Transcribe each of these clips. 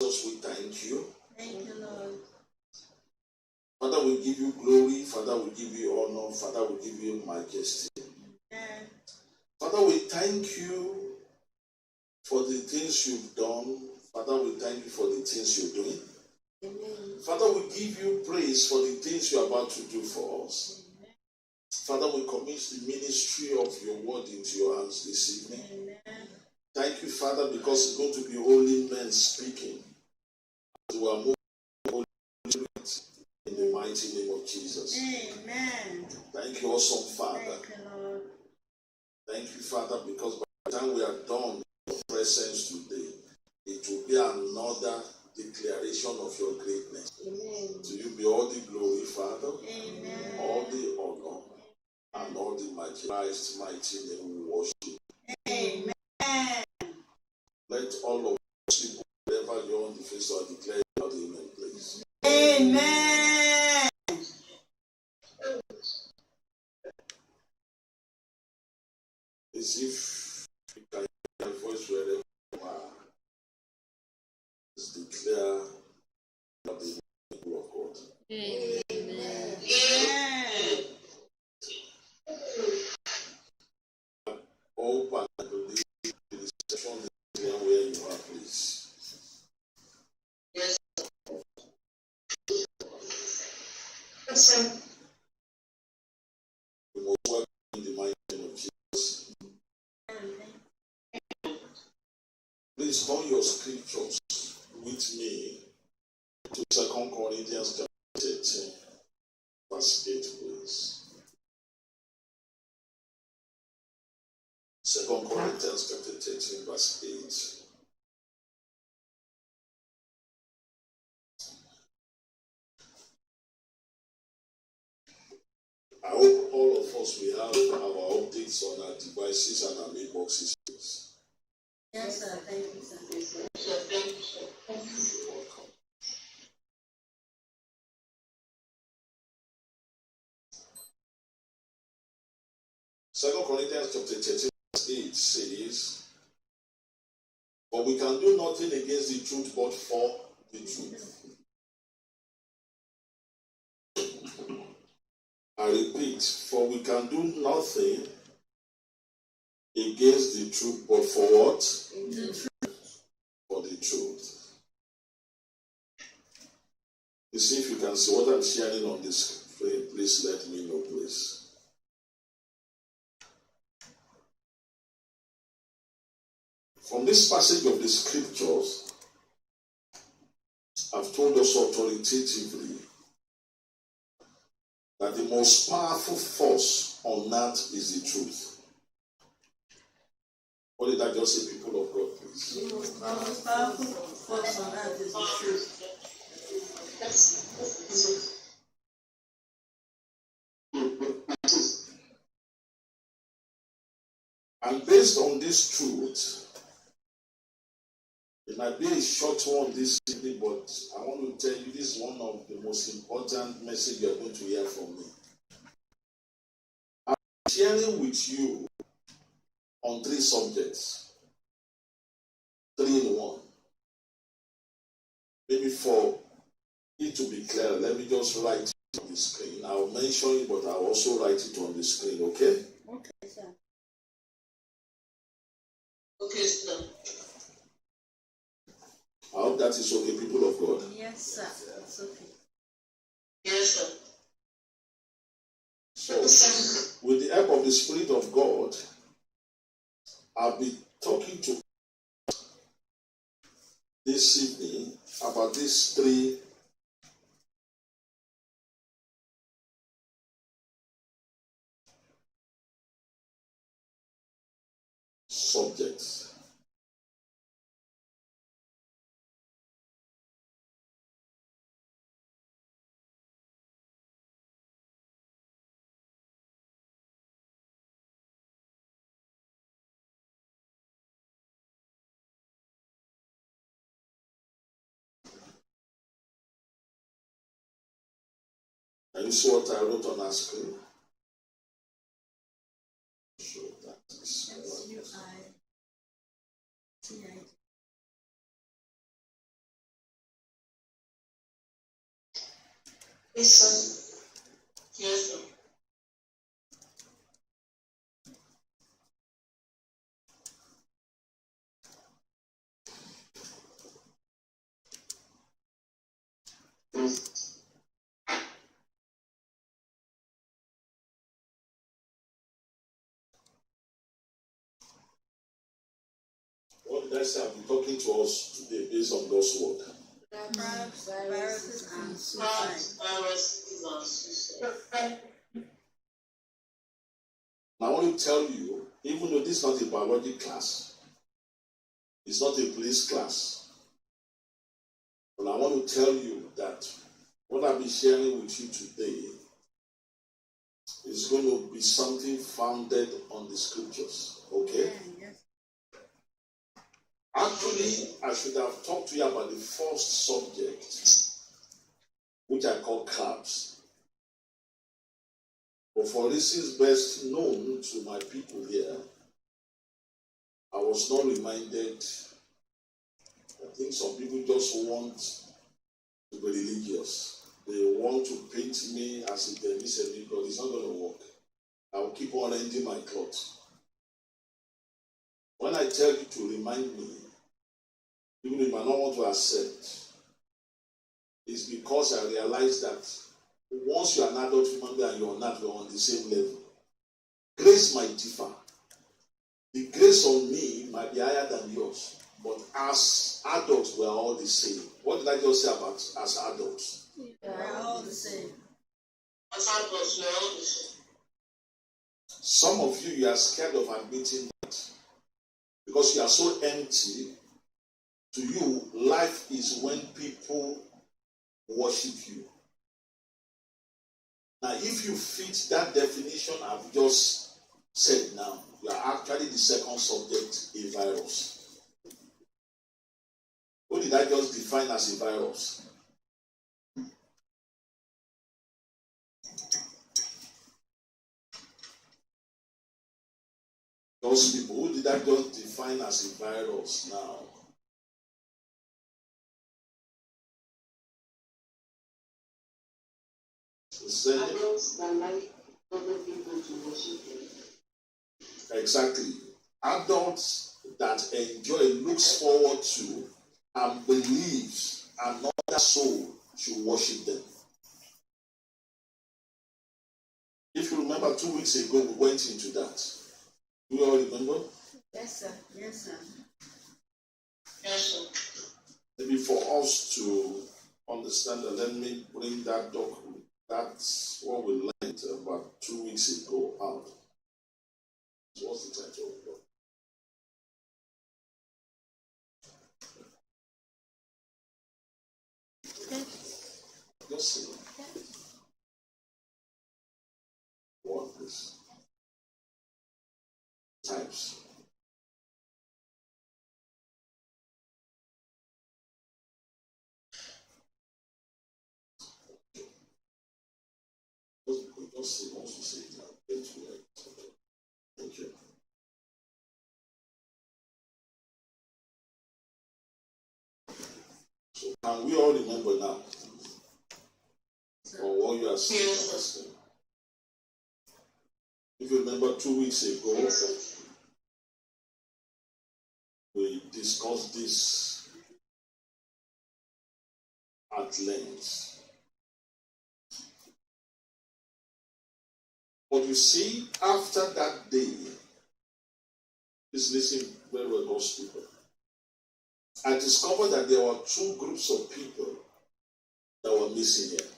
Jesus, we thank you. Thank you, Lord. Father, we give you glory. Father, we give you honor. Father, we give you majesty. Amen. Father, we thank you for the things you've done. Father, we thank you for the things you're doing. Amen. Father, we give you praise for the things you're about to do for us. Amen. Father, we commit the ministry of your word into your hands this evening. Amen. Thank you, Father, because it's going to be holy men speaking. As we are moving Holy Spirit in the mighty name of Jesus. Amen. Thank you, awesome Father. Thank you, Lord. Thank you, Father, because by the time we are done in your presence today, it will be another declaration of your greatness. Amen. To you be all the glory, Father, Amen. all the honor, and all the majesty. Christ's mighty name we worship. Amen. Let all of us, wherever you're on the face, or declare your amen, please. Amen. As if you can hear my voice wherever you are. Let's declare the people of God. Amen. Open and believe in the section declare where you are, please. Yes. We must work in the mighty name of Jesus. Please turn your scriptures with me to 2 Corinthians chapter 13, verse 8, please. 2 Corinthians chapter 13, verse 8. I hope all of us will have our updates on our devices and our mailboxes. Yes, sir. Thank you, sir. You're welcome. Second Corinthians chapter 13, verse 8 says, "But we can do nothing against the truth but for the truth." I repeat, for we can do nothing against the truth but for what? The truth. For the truth. You see, if you can see what I'm sharing on this screen, please let me know, please. From this passage of the scriptures, I've told us authoritatively that the most powerful force on earth is the truth. What did I just say, people of God, please? The most powerful force on earth is the truth. And based on this truth, it might be a short one this evening, but I want to tell you this is one of the most important messages you're going to hear from me. I'm sharing with you on 3 subjects. 3 in 1. Maybe for it to be clear, let me just write it on the screen. I'll mention it, but I'll also write it on the screen, okay? Okay, sir. Okay, sir. I hope that is okay, people of God. Yes, sir. It's okay. Yes, sir. So, with the help of the Spirit of God, I'll be talking to this evening about these 3 subjects. And you see what I wrote on our screen? So that is S-U-I-T-I-D. Yes, sir. Yes, sir. What did I say? I've been talking to us today based on God's word. Crabs, viruses, and suicide. Viruses and suicide. I want to tell you, even though this is not a biology class, it's not a police class, but I want to tell you that what I'll be sharing with you today is going to be something founded on the scriptures. Okay? Yes. Actually, I should have talked to you about the first subject, which I call crabs. But for reasons best known to my people here, I was not reminded. I think some people just want to be religious. They want to paint me as if they miss a God. It's not going to work. I will keep on rending my clothes. When I tell you to remind me, even if I don't want to accept, it's because I realize that once you're an adult human being and you're not, we're on the same level. Grace might differ. The grace on me might be higher than yours. But as adults, we're all the same. What did I just say about as adults? We're all the same. As adults, we're all the same. Some of you are scared of admitting that because you are so empty. To you, life is when people worship you. Now, if you fit that definition I've just said now, you are actually the second subject, a virus. What did I just define as a virus? Those people, who did I just define as a virus now? Adults that like other people to worship them. Exactly. Adults that enjoy, looks forward to, and believes another soul should worship them. If you remember 2 weeks ago, we went into that. Do you all remember? Yes, sir. Yes, sir. Yes, sir. Maybe for us to understand that, let me bring that document. That's what we learned about 2 weeks ago out. What's the title? Just see. What is types? Just see. Once you see it now, get to it. Okay. So can we all remember now? Or what you are saying? Yes. If you remember 2 weeks ago, Yes. we discussed this at length. But you see, after that day, please listen very well, God's people. I discovered that there were 2 groups of people that were missing here.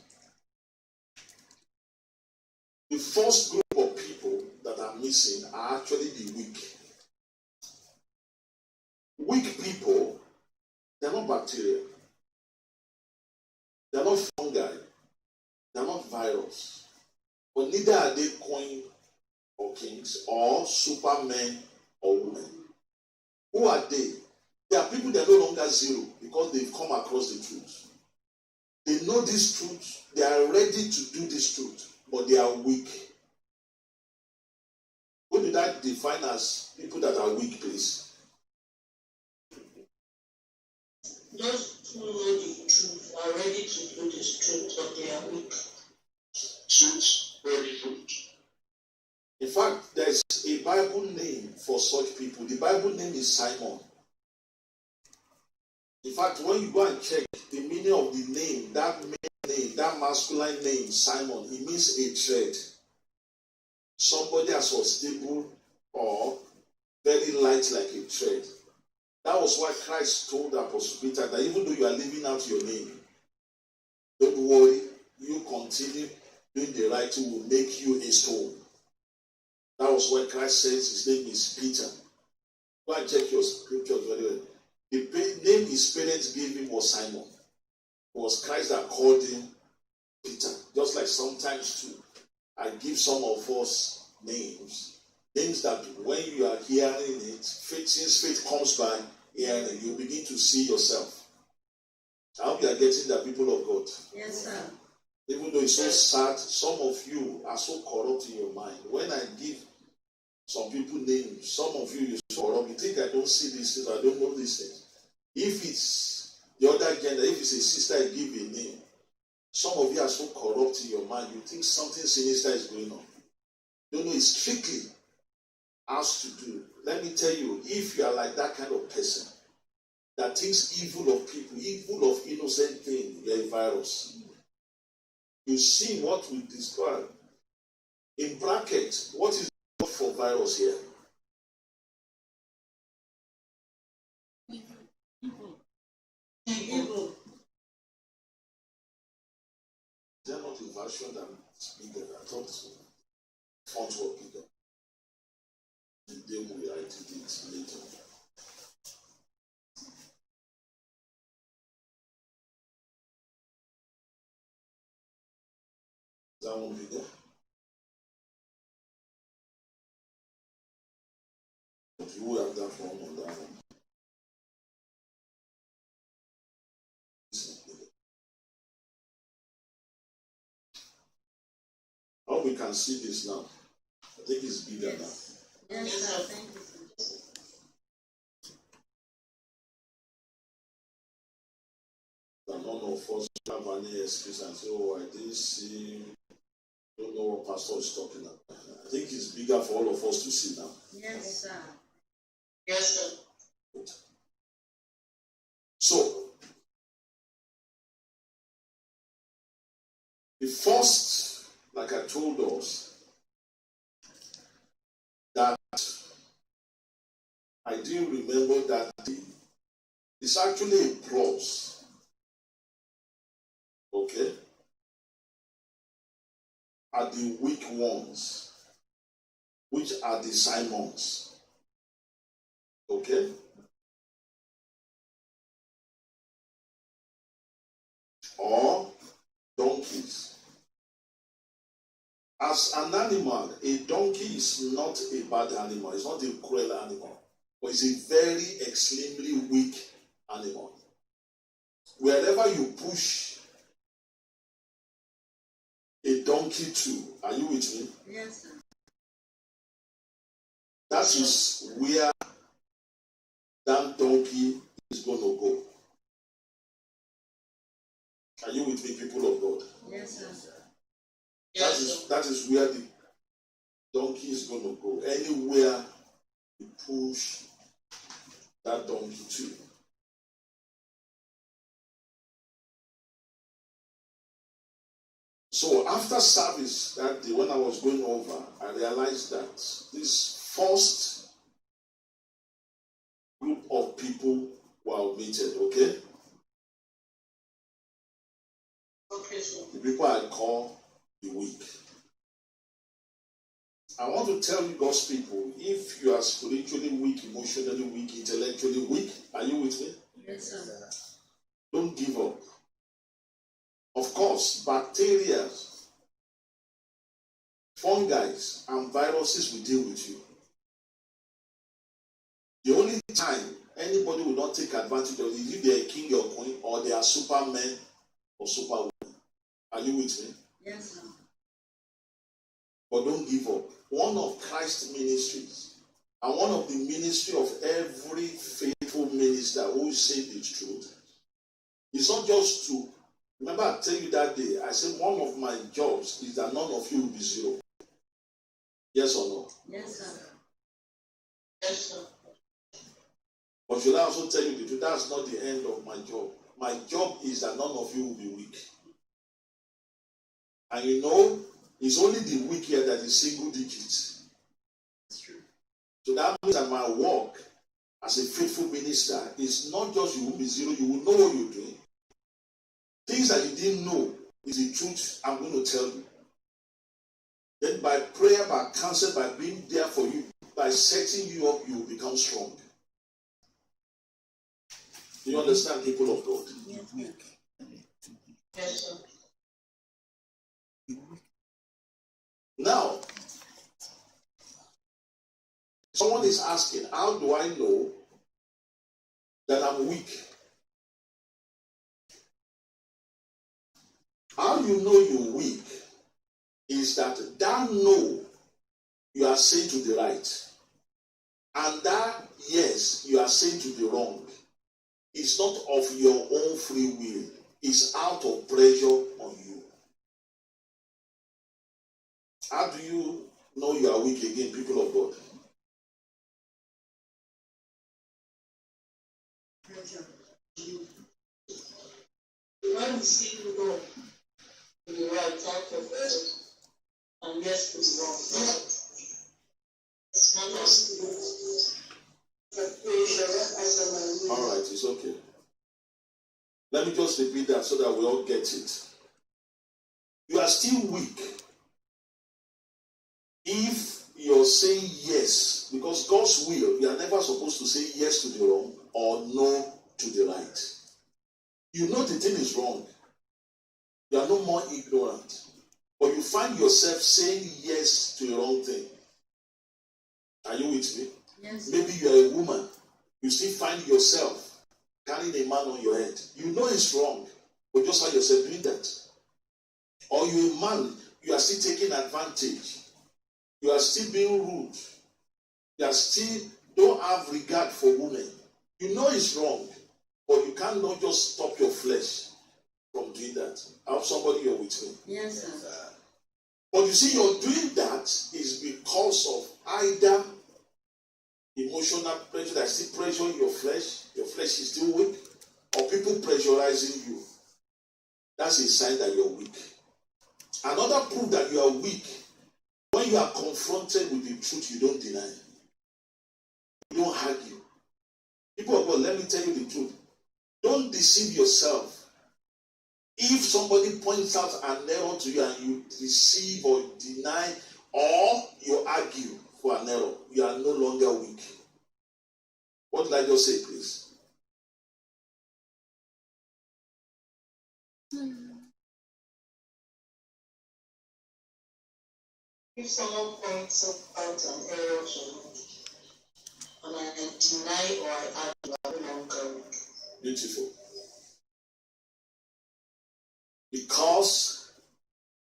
The first group of people that are missing are actually the weak. Weak people, they're not bacteria. They're not fungi. They're not virus. But neither are they queen or kings or supermen or women. Who are they? They are people that are no longer zero because they've come across the truth. They know this truth. They are ready to do this truth, but they are weak. Who did I define as people that are weak, please? Those who know the truth are ready to do this truth, but they are weak. suits body food. In fact, there's a Bible name for such people. The Bible name is Simon. In fact, when you go and check the meaning of the name, that name, that masculine name, Simon, it means a thread. Somebody as unstable or very light like a thread. That was why Christ told Apostle Peter that even though you are leaving out your name, don't worry, you continue doing the right thing will make you a stone. That was why Christ says his name is Peter. Go and check your scriptures very well. The name his parents gave him was Simon. It was Christ that called him Peter. Just like sometimes too, I give some of us names that when you are hearing it, since faith comes by hearing, you begin to see yourself. I hope you are getting the people of God. Yes, sir. Even though it's so sad, some of you are so corrupt in your mind. When I give some people names, some of you are so corrupt. You think I don't see these things, I don't know these things. If it's the other gender, if it's a sister, I give a name. Some of you are so corrupt in your mind, you think something sinister is going on. You know, it's strictly asked to do. Let me tell you, if you are like that kind of person that thinks evil of people, evil of innocent things, you're a virus. You see what we describe. In brackets, what is the word for virus here? Evil. Is there not a version that is bigger? I thought so. Fonts were bigger. The day we write it later. Is that one bigger? But you will have that one on that one. I hope we can see this now. I think it's bigger now. Yes, sir. Thank you, sir. That none of us have any excuse and say, oh, I didn't see, don't know what pastor is talking about. I think it's bigger for all of us to see now. Yes, sir. Yes, sir. Good. So, the first, like I told us, that I didn't remember that it's actually a plus. Okay? Are the weak ones, which are the Simons. Okay? Or donkeys. As an animal, a donkey is not a bad animal. It's not a cruel animal. But it's a very extremely weak animal. Wherever you push a donkey to, are you with me? Yes, sir. That is where that donkey is going to go. Are you with me, people of God? Yes, sir. That is where the donkey is going to go. Anywhere you push that donkey to. So after service that day, when I was going over, I realized that this first group of people were omitted, okay? Okay, sir. The people I call the weak. I want to tell you, God's people, if you are spiritually weak, emotionally weak, intellectually weak, are you with me? Yes, sir. Don't give up. Of course, bacteria, fungi, and viruses will deal with you. The only time anybody will not take advantage of it is if they are king or queen or they are supermen or superwomen. Are you with me? Yes, sir. But don't give up. One of Christ's ministries and one of the ministry of every faithful minister who says the truth is not just to Remember, I tell you that day, I said one of my jobs is that none of you will be zero. Yes or no? Yes, sir. Yes, sir. But should I also tell you the truth? That's not the end of my job. My job is that none of you will be weak. And you know, it's only the weak here that is single digits. That's true. So that means that my work as a faithful minister is not just you will be zero, you will know what you're doing. Things that you didn't know is the truth I'm going to tell you. Then by prayer, by counsel, by being there for you, by setting you up, you will become strong. Do you understand, people of God? Yes, sir. Yes, sir. Now, someone is asking, how do I know that I'm weak? How you know you're weak is that no you are saying to the right, and that yes you are saying to the wrong is not of your own free will, it's out of pressure on you. How do you know you are weak again, people of God? When you see no to the right, out of it, and yes to the wrong. It's not us. All right, it's okay. Let me just repeat that so that we all get it. You are still weak if you're saying yes, because God's will, you are never supposed to say yes to the wrong or no to the right. You know the thing is wrong. You are no more ignorant. But you find yourself saying yes to the wrong thing. Are you with me? Yes. Maybe you are a woman. You still find yourself carrying a man on your head. You know it's wrong, but just find yourself doing that. Or you're a man, you are still taking advantage. You are still being rude. You are still don't have regard for women. You know it's wrong, but you cannot just stop your flesh from doing that. I have somebody here with me. Yes, sir. But you see, you're doing that is because of either emotional pressure that still pressure your flesh is still weak, or people pressurizing you. That's a sign that you're weak. Another proof that you are weak, when you are confronted with the truth, you don't deny. You don't argue. People of God, let me tell you the truth. Don't deceive yourself. If somebody points out an error to you and you deceive or deny or you argue for an error, you are no longer weak. What did I just say, please? If someone points out an error to me, and I deny or I argue, I no longer weak. Beautiful. Because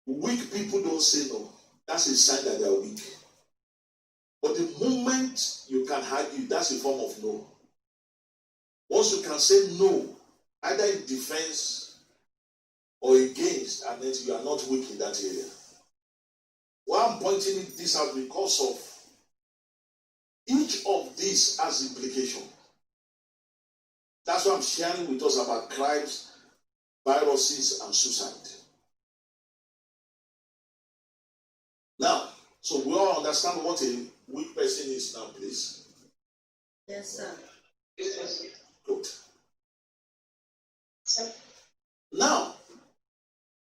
weak people don't say no. That's a sign that they are weak. But the moment you can argue, that's a form of no. Once you can say no, either in defense or against, and then you are not weak in that area. Why I'm pointing this out because of each of these has implication. That's why I'm sharing with us about crimes, viruses, and suicide. Now, so we all understand what a weak person is now, please. Yes, sir. Good. Now,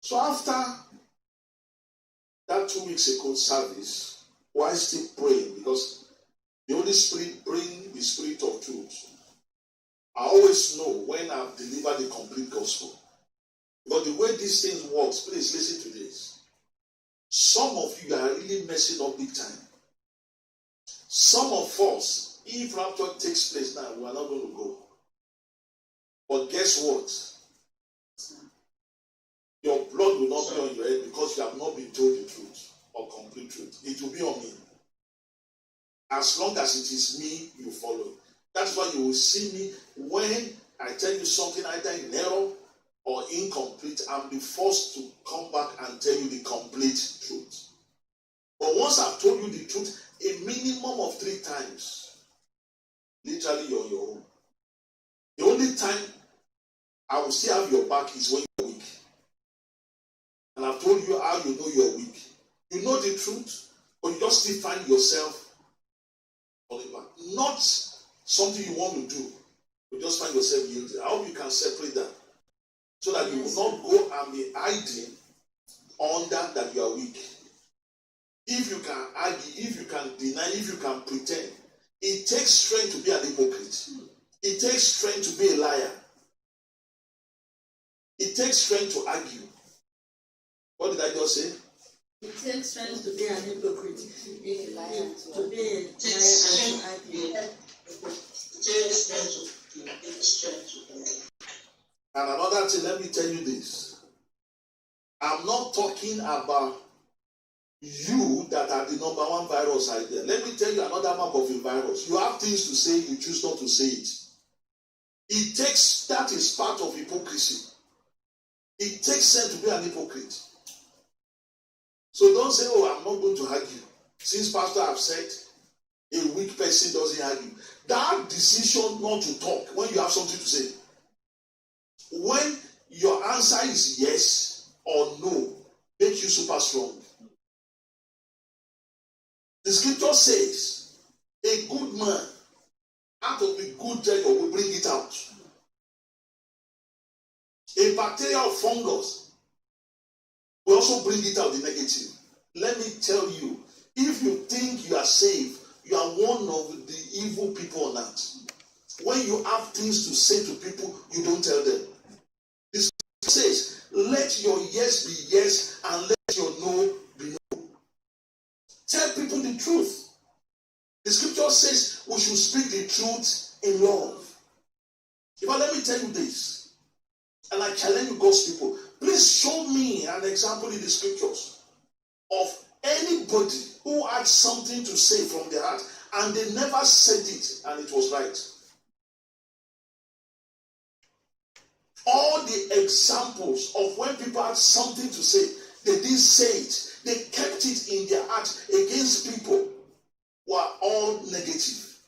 so after that 2 weeks ago service, why still praying? Because the Holy Spirit brings the spirit of truth. I always know when I've delivered the complete gospel. But the way these things work, please listen to this. Some of you are really messing up big time. Some of us, if rapture takes place now, we are not going to go. But guess what? Your blood will not be on your head because you have not been told the truth or complete truth. It will be on me. As long as it is me, you follow. That's why you will see me when I tell you something either in error or incomplete. it and be forced to come back and tell you the complete truth. But once I've told you the truth, a minimum of 3 times, literally you're on your own. The only time I will still have your back is when you're weak. And I've told you how you know you're weak. You know the truth, but you just still find yourself falling back. Not something you want to do, but just find yourself yielding. I hope you can separate that, so that you will not go and be hiding under that you are weak. If you can argue, if you can deny, if you can pretend, it takes strength to be an hypocrite. It takes strength to be a liar. It takes strength to argue. What did I just say? It takes strength to be an hypocrite. To be a liar and to argue. It takes strength to And another thing, let me tell you this. I'm not talking about you that are the number one virus out there. Let me tell you another mark of a virus. You have things to say, you choose not to say it. That is part of hypocrisy. It takes sense to be an hypocrite. So don't say, oh, I'm not going to argue. Since Pastor have said, a weak person doesn't argue. That decision not to talk when you have something to say. When your answer is yes or no, make you super strong. The scripture says, a good man out of the good jacob will bring it out. A bacteria or fungus will also bring it out, the negative. Let me tell you, if you think you are safe, you are one of the evil people on earth. When you have things to say to people, you don't tell them. The scripture says, let your yes be yes and let your no be no. Tell people the truth. The scripture says we should speak the truth in love. But let me tell you this, and I challenge you, God's people, please show me an example in the scriptures of anybody who had something to say from their heart and they never said it and it was right. All the examples of when people had something to say, they didn't say it, they kept it in their heart against people, were all negative.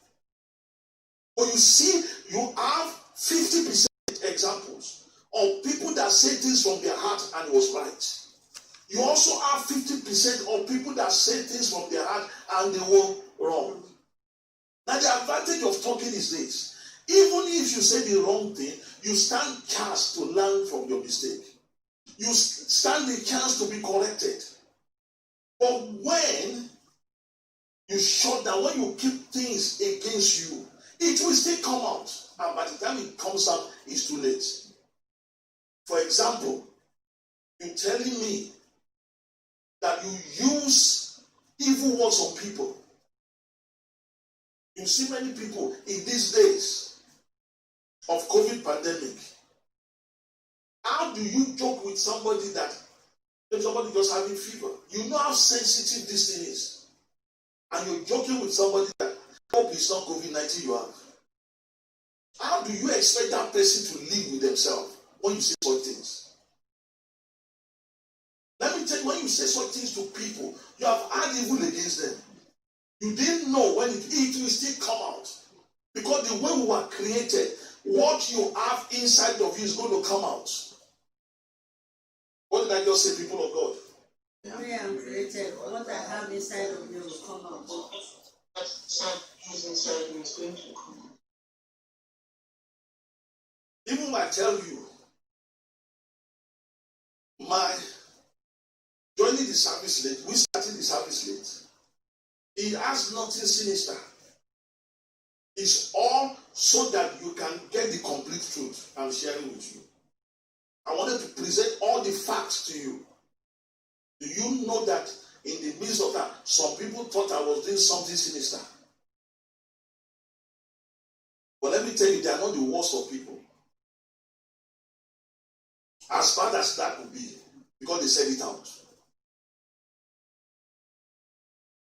But you see, you have 50% examples of people that say things from their heart and it was right. You also have 50% of people that say things from their heart and they were wrong. Now the advantage of talking is this. Even if you say the wrong thing, you stand chance to learn from your mistake. You stand the chance to be corrected. But when you shut down, when you keep things against you, it will still come out. And by the time it comes out, it's too late. For example, you're telling me that you use evil words on people. You see many people in these days of COVID pandemic. How do you joke with somebody that, if somebody just having fever, you know how sensitive this thing is, and you're joking with somebody that hope it's not COVID-19 you have. How do you expect that person to live with themselves when you say such things? Let me tell you, when you say such things to people, you have had evil against them. You didn't know when it will still come out. Because the way we were created, what you have inside of you is going to come out. What did I just say, people of God? The way I'm created, what I have inside of me will come out. What is inside me is going to come out. Even when I tell you, my joining the service late, we started the service late. It has nothing sinister. It's all so that you can get the complete truth I'm sharing with you. I wanted to present all the facts to you. Do you know that in the midst of that, some people thought I was doing something sinister? But let me tell you, they are not the worst of people. As bad as that would be, because they said it out.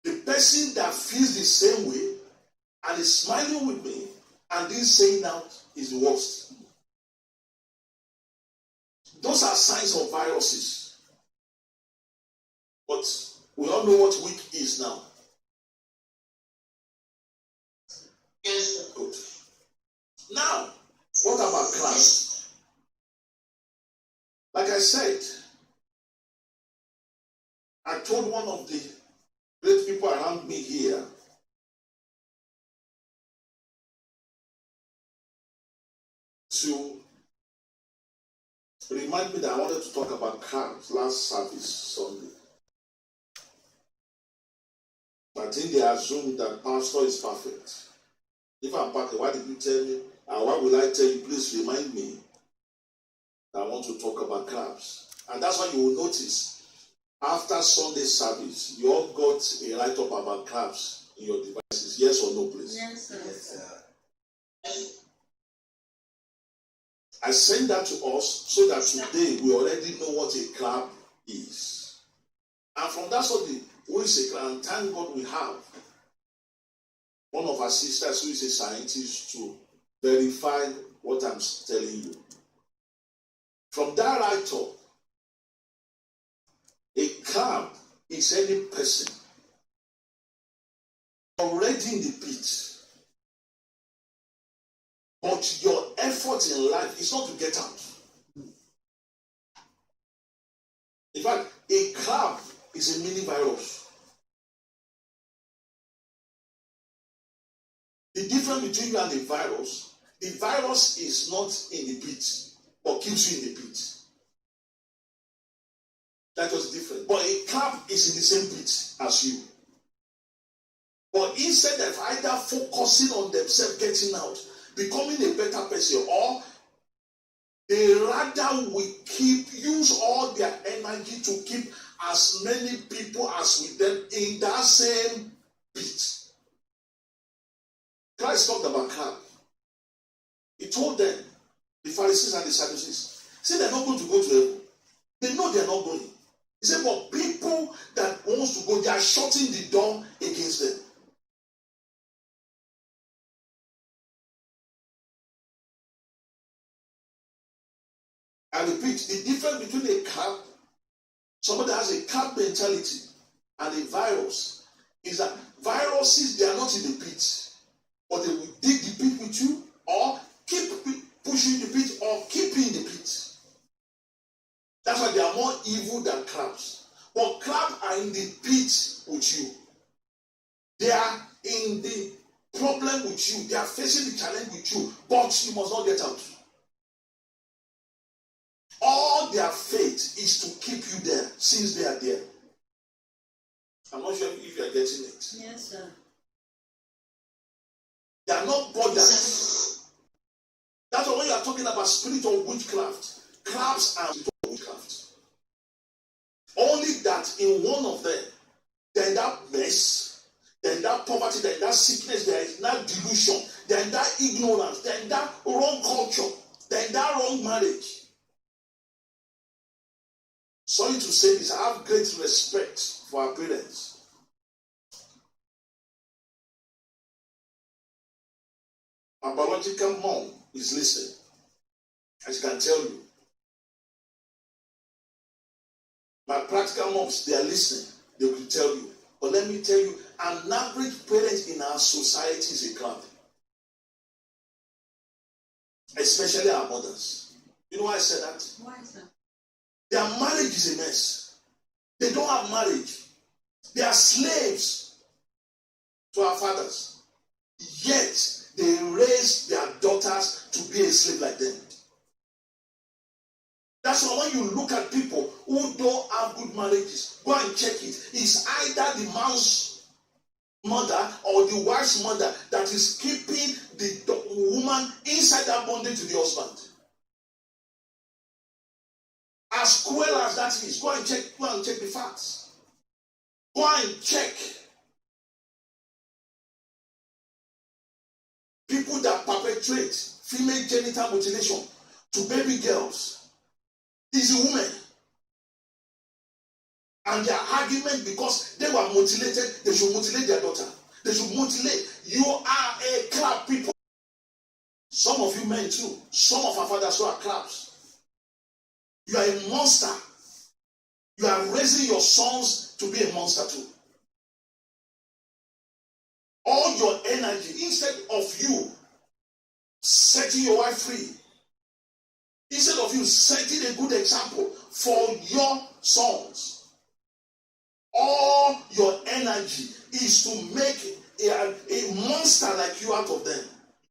The person that feels the same way and is smiling with me and didn't say it out is the worst. those are signs of viruses. But we all know what weak is now. Yes, sir. Good. Now, what about crabs? Like I said, I told one of the great people around me here to remind me that I wanted to talk about crabs last service Sunday. I think they assume that pastor is perfect. If I'm perfect, why did you tell me? And why will I tell you? Please remind me that I want to talk about crabs. And that's why you will notice after Sunday service, you all got a write-up about crabs in your devices. Yes or no, please? Yes, sir. I send that to us so that today we already know what a crab is. And from that Sunday, who is a crab? And thank God we have one of our sisters who is a scientist to verify what I'm telling you. From that write-up, a crab is any person already in the pit. But your effort in life is not to get out. In fact, a crab is a mini virus. The difference between you and the virus is not in the pit, but keeps you in the pit. That was different. But a crab is in the same pit as you. But instead of either focusing on themselves getting out, becoming a better person, or they rather will use all their energy to keep as many people as with them in that same pit. Christ talked about crab. He told them, the Pharisees and the Sadducees, say they're not going to go to heaven. They know they're not going. He said, but people that wants to go, they are shutting the door against them. I repeat, the difference between a crab, somebody has a crab mentality, and a virus is that viruses, they are not in the pit, but they will dig the pit with you, or keep pushing the pit, or keep you in the pit. That's why they are more evil than crabs. But crabs are in the pit with you. They are in the problem with you. They are facing the challenge with you, but you must not get out. All their faith is to keep you there since they are there. I'm not sure if you are getting it. Yes, sir. They are not bothered. That's why when you are talking about spirit of witchcraft, crabs are spirit of witchcraft. Only that in one of them, there is that mess, there is that poverty, there is that sickness, there is that delusion, there is that ignorance, there is that wrong culture, there is that wrong marriage. Sorry to say this, I have great respect for our parents. My biological mom is listening, and she can tell you. My practical moms, they are listening. They will tell you. But let me tell you, an average parent in our society is a crab. Especially our mothers. You know why I said that? Why, sir? Their marriage is a mess. They don't have marriage. They are slaves to our fathers. Yet, they raise their daughters to be a slave like them. That's why when you look at people who don't have good marriages, go and check it. It's either the man's mother or the wife's mother that is keeping the woman inside that bondage to the husband. As cruel as that is, go and check the facts. Go and check. People that perpetrate female genital mutilation to baby girls is a woman. And their argument, because they were mutilated, they should mutilate their daughter. They should mutilate. You are a crab people. Some of you men too. Some of our fathers who are crabs. You are a monster. You are raising your sons to be a monster too. All your energy, instead of you setting your wife free, instead of you setting a good example for your sons, all your energy is to make a monster like you out of them.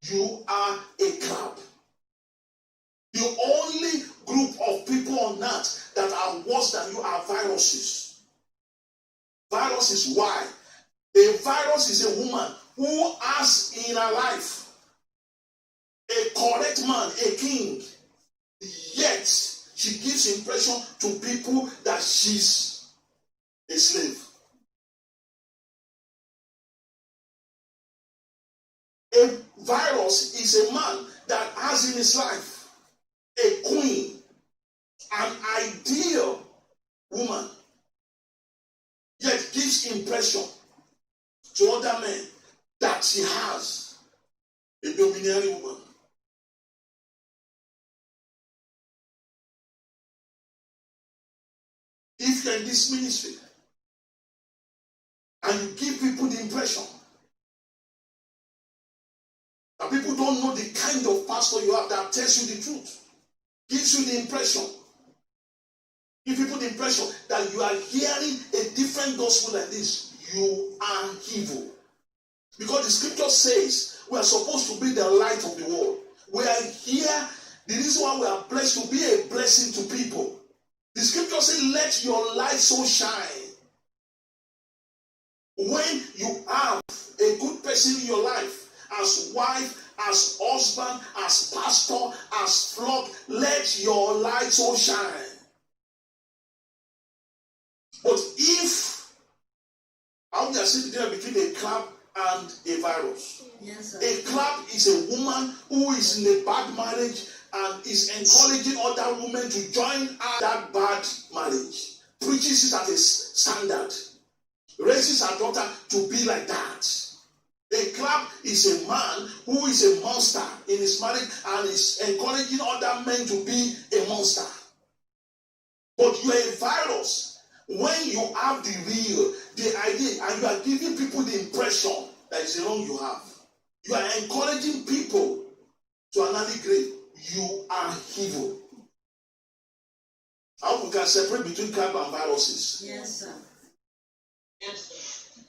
You are a crab. The only group of people on earth that are worse than you are viruses. Virus is why. A virus is a woman who has in her life a correct man, a king, yet she gives impression to people that she's a slave. A virus is a man that has in his life a queen, an ideal woman, yet gives impression to other men that she has a domineering woman. If you're in this ministry and you give people the impression that people don't know the kind of pastor you have that tells you the truth, gives you the impression, give people the impression that you are hearing a different gospel like this, you are evil. Because the scripture says we are supposed to be the light of the world. We are here. The reason why we are blessed to be a blessing to people. The scripture says, let your light so shine. When you have a good person in your life, as wife, as husband, as pastor, as flock, let your light so shine. But if, how we are sitting there between a crab and a virus. Yes, sir. A crab is a woman who is in a bad marriage and is encouraging other women to join that bad marriage. Preaches it as a standard. Raises her daughter to be like that. A crab is a man who is a monster in his marriage and is encouraging other men to be a monster. But you are a virus. When you have the real, the idea, and you are giving people the impression that is the wrong you have. You are encouraging people to an early grave. You are evil. How we can separate between crab and viruses? Yes, sir. Yes, sir.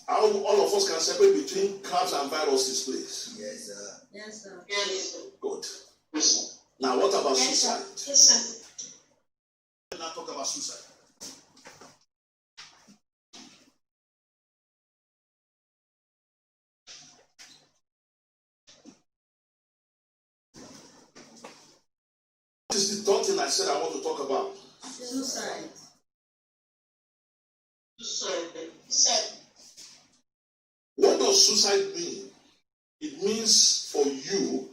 How all of us can separate between crabs and viruses, please? Yes, sir. Yes, sir. Yes, sir. Good. Yes, sir. Now, what about Yes, suicide? sir. Yes, sir. Let's not talk about suicide. This is the third thing I said I want to talk about. Suicide. Suicide. What does suicide mean? It means for you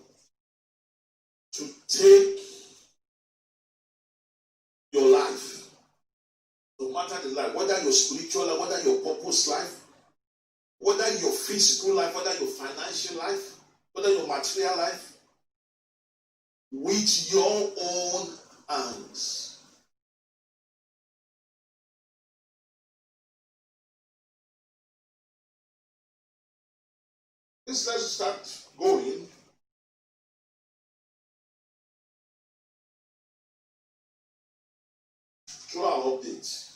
to take your life, no matter the life, whether your spiritual life, whether your purpose life, whether your physical life, whether your financial life, whether your material life, with your own hands. Let's start going. Through our updates.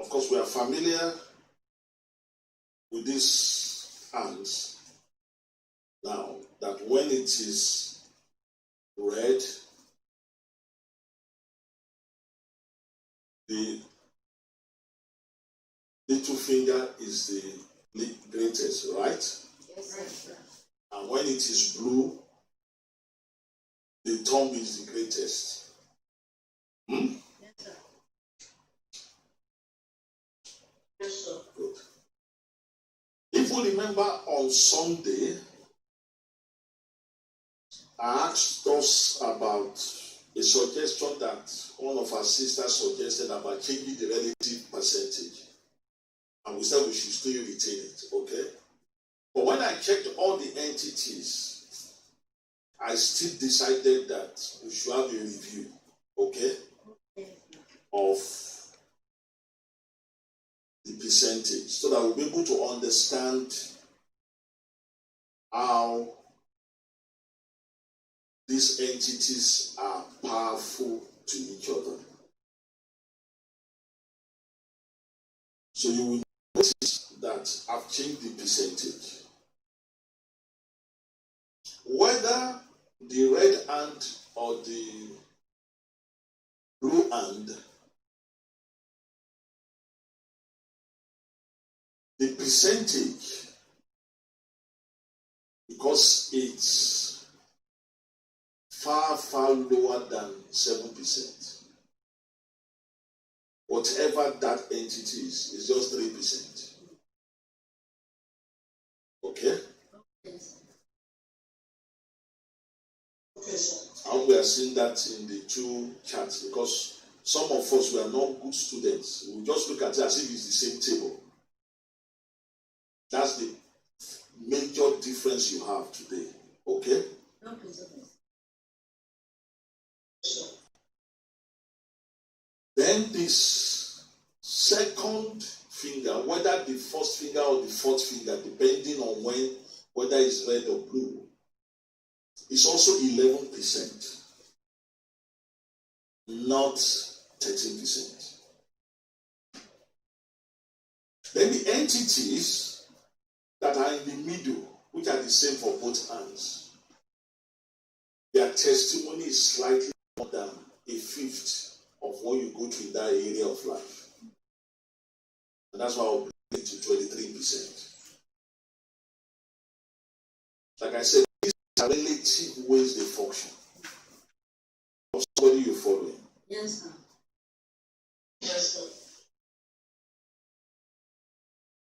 Of course, we are familiar with these hands now, that when it is red, the little finger is the greatest, right? Yes, sir. And when it is blue, the thumb is the greatest. Yes, sir. Yes, sir. Good. If you remember on Sunday, I asked us about a suggestion that one of our sisters suggested about changing the relative percentage. And we said we should still retain it, okay? But when I checked all the entities, I still decided that we should have a review, okay, of the percentage so that we'll be able to understand how these entities are powerful to each other. So you will notice that I've changed the percentage. Whether the red hand or the blue hand, the percentage, because it's far, far lower than 7%. Whatever that entity is just 3%. Okay? Okay, sir. I hope we are seeing that in the two charts, because some of us we are not good students. We just look at it as if it's the same table. That's the major difference you have today. Okay? Okay, sir. Then this second finger, whether the first finger or the fourth finger, depending on whether it's red or blue, is also 11%, not 13%. Then the entities that are in the middle, which are the same for both hands, their testimony is slightly more than a fifth of what you go through in that area of life. And that's why I'll bring it to 23%. Like I said, these are relative ways they function. Or somebody you're following. Yes, sir. Yes, sir.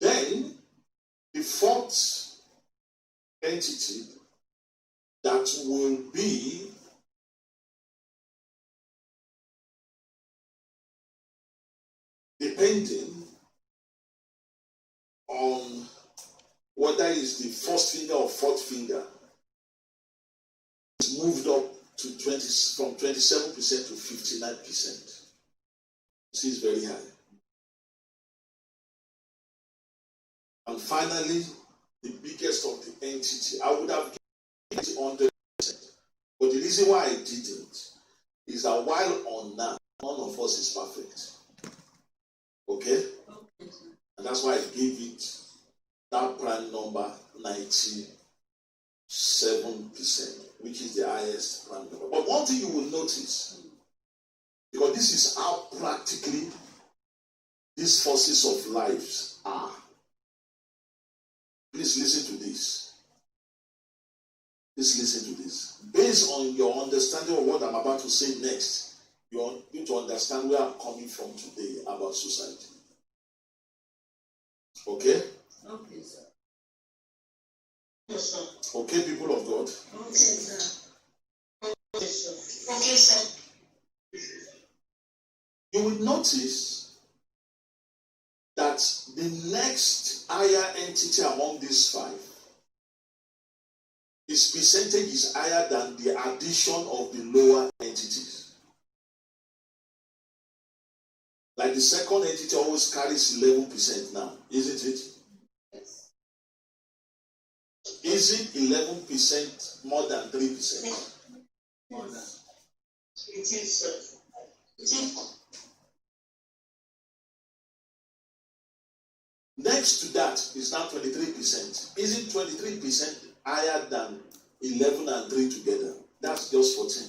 Then, the fourth entity that will be depending on whether it's the first finger or fourth finger, it's moved up to from 27% to 59%. This is very high. And finally, the biggest of the entity, I would have given it 100%. But the reason why I didn't is that while on that, none of us is perfect. Okay? And that's why I gave it that prime number 97%, which is the highest prime number. But one thing you will notice, because this is how practically these forces of life are. Please listen to this. Please listen to this. Based on your understanding of what I'm about to say next, you need to understand where I'm coming from today about society. Okay? Okay, sir. Yes, sir. Okay, people of God? Okay, sir. Okay, sir. Okay, sir. You will notice that the next higher entity among these five, its percentage is higher than the addition of the lower entities. Like the second entity always carries 11% now, isn't it? Yes. Is it 11% more than 3%? More than. It is, sir. It is. Next to that is now 23%. Isn't 23% higher than 11 and 3 together? That's just 14.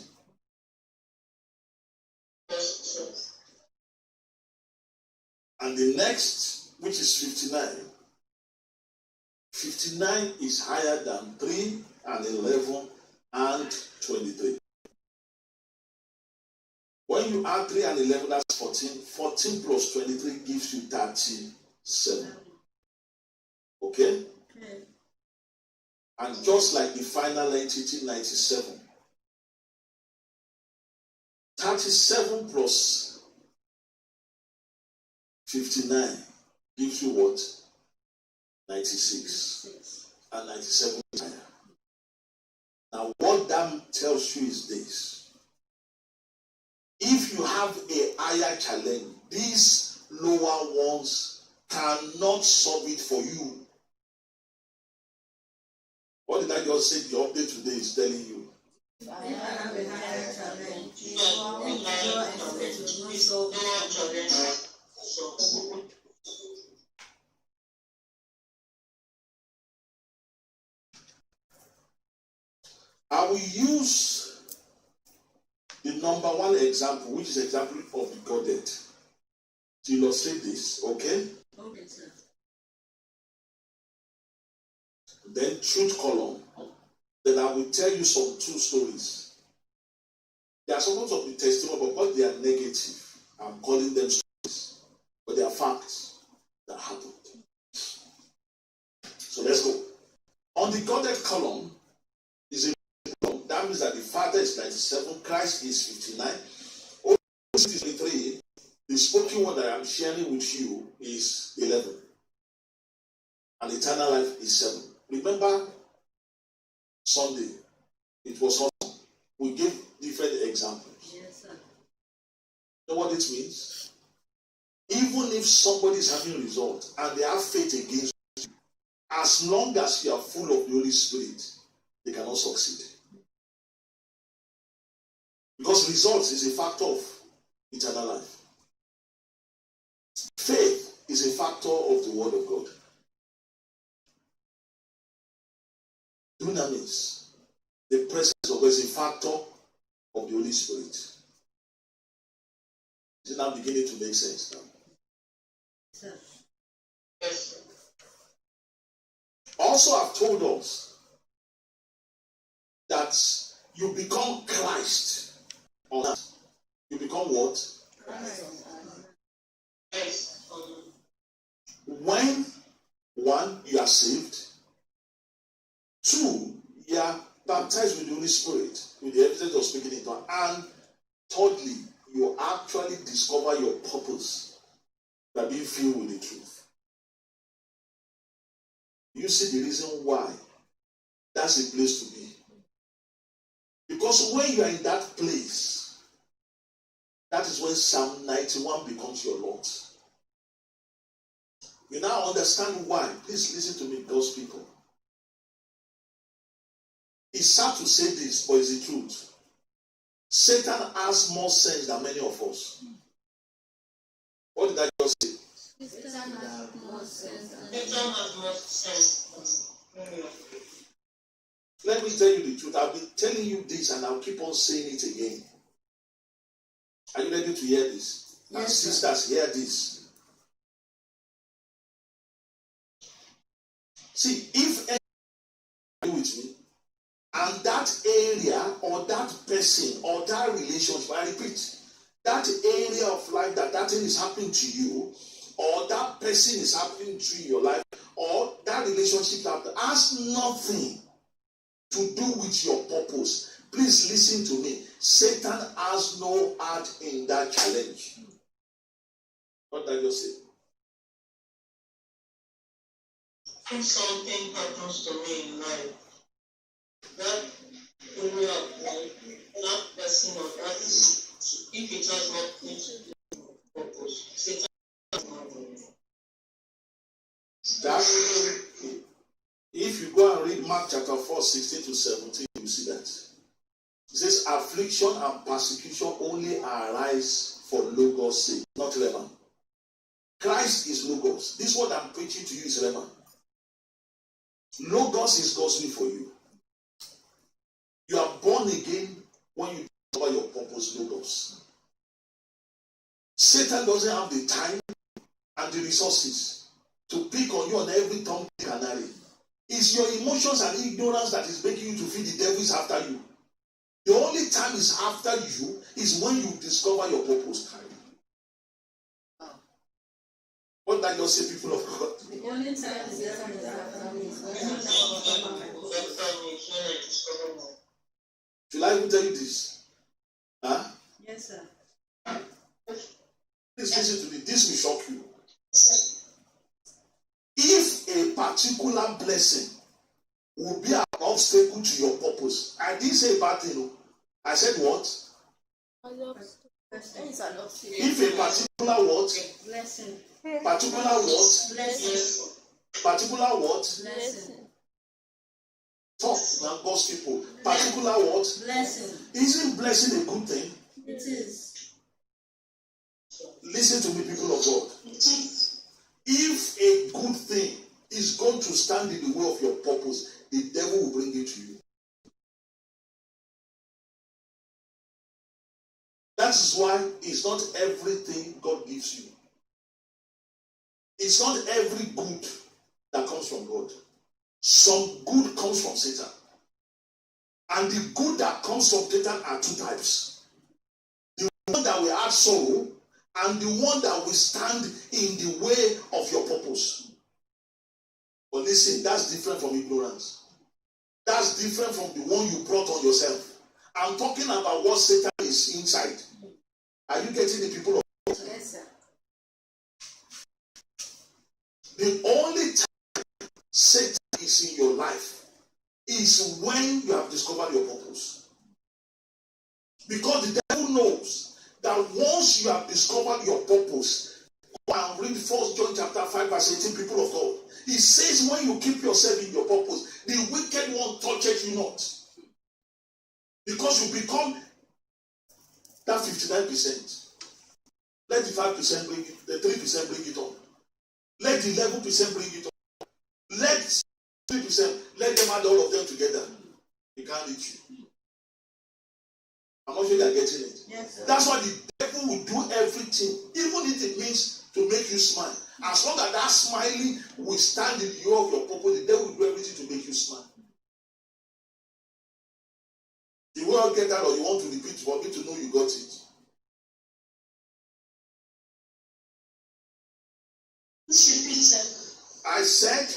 And the next, which is 59. 59 is higher than 3 and 11 and 23. When you add 3 and 11, that's 14. 14 plus 23 gives you 37. Okay? And just like the final entity, 97. 37 plus 59 gives you what? 96. And 97 is higher. Now, what that tells you is this. If you have a higher challenge, these lower ones cannot solve it for you. What did I just say? The update today is telling you. If I have a higher challenge, your experience will not solve it. I will use the number one example, which is example of the Godhead, to illustrate this, okay? Okay, sir. Then truth column. Then I will tell you some two stories. They are supposed to be testimony, but because they are negative, I'm calling them stories. But they are facts that happened. So let's go. On the Godhead column is a column. That means that the Father is 97, Christ is 59. Only 53, the spoken word that I am sharing with you is 11. And eternal life is 7. Remember Sunday, it was awesome. We gave different examples. Yes, sir. You know what it means? Even if somebody is having results and they have faith against you, as long as you are full of the Holy Spirit, they cannot succeed. Because results is a factor of eternal life. Faith is a factor of the Word of God. Dunamis, the presence of God, is a factor of the Holy Spirit. Is it now beginning to make sense now? Sir. Yes. Also, I've told us that you become Christ on earth. You become what? Yes. When, one, you are saved. Two, you are baptized with the Holy Spirit, with the evidence of speaking in tongues. And thirdly, you actually discover your purpose by being filled with the truth. You see the reason why that's a place to be. Because when you are in that place, that is when Psalm 91 becomes your Lord. You now understand why. Please listen to me, those people. It's sad to say this, but it's the truth. Satan has more sense than many of us. What did I just say? Satan has more sense than Satan has more sense. Let me tell you the truth. I've been telling you this and I'll keep on saying it again. Are you ready to hear this? Yes, and sir. sisters, hear this. See, if anyone with me, and that area or that person or that relationship, I repeat, that area of life that thing is happening to you, or that person is happening to your life, or that relationship that has nothing to do with your purpose, please listen to me. Satan has no heart in that challenge. What did I just say? If something happens to me in life, that area of life, that person or that, if it has nothing to do with purpose, Satan has nothing. That, if you go and read Mark chapter 4, 16 to 17, you see that. It says, affliction and persecution only arise for Logos' sake, not relevant. Christ is Logos. This is what I'm preaching to you is Rema. Logos is God's will for you. You are born again when you discover your purpose, Logos. Satan doesn't have the time and the resources to pick on you on every tongue canary. It's your emotions and ignorance that is making you to feel the devil is after you. The only time is after you is when you discover your purpose. What did I just say, people of God? The only time is after me. Should I even tell you this? Huh? Yes, sir. Please listen to me. This will shock you. If a particular blessing will be an obstacle to your purpose, I didn't say bad thing. I said what? If a particular what? Blessing. Particular what? Blessing. Particular what? Blessing. Talk now, God's people. Particular what? Blessing. Isn't blessing a good thing? It is. Listen to me, people of God. If a good thing is going to stand in the way of your purpose, the devil will bring it to you. That is why it's not everything God gives you. It's not every good that comes from God. Some good comes from Satan. And the good that comes from Satan are two types. The one that will add sorrow and the one that will stand in the way of your purpose. But listen, that's different from ignorance. That's different from the one you brought on yourself. I'm talking about what Satan is inside. Are you getting the people of God? Yes, sir. The only time Satan is in your life is when you have discovered your purpose. Because the devil knows that once you have discovered your purpose, go and read 1 John chapter 5 verse 18, people of God. It says when you keep yourself in your purpose, the wicked one toucheth you not. Because you become that 59%. Let the 5% bring it, the 3% bring it on. Let the 11% bring it on. Let 3%, let them add all of them together. He can't reach you. I'm not sure they are getting it. Yes, sir. That's why the devil will do everything, even if it means to make you smile. As long as that smiling will stand in the way of your purpose, the devil will do everything to make you smile. You will not get that, or you want to repeat for me to know you got it. I said,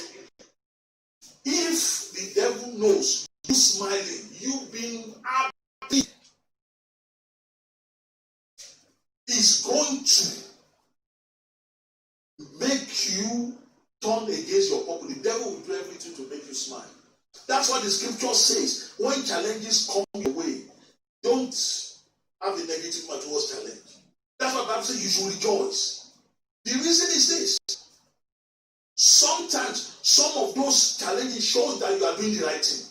if the devil knows you smiling, you being happy, is going to make you turn against your purpose. The devil will do everything to make you smile. That's what the scripture says. When challenges come your way, don't have a negative mind towards challenge. That's what the Bible says you should rejoice. The reason is this. Sometimes some of those challenges shows that you are doing the right thing.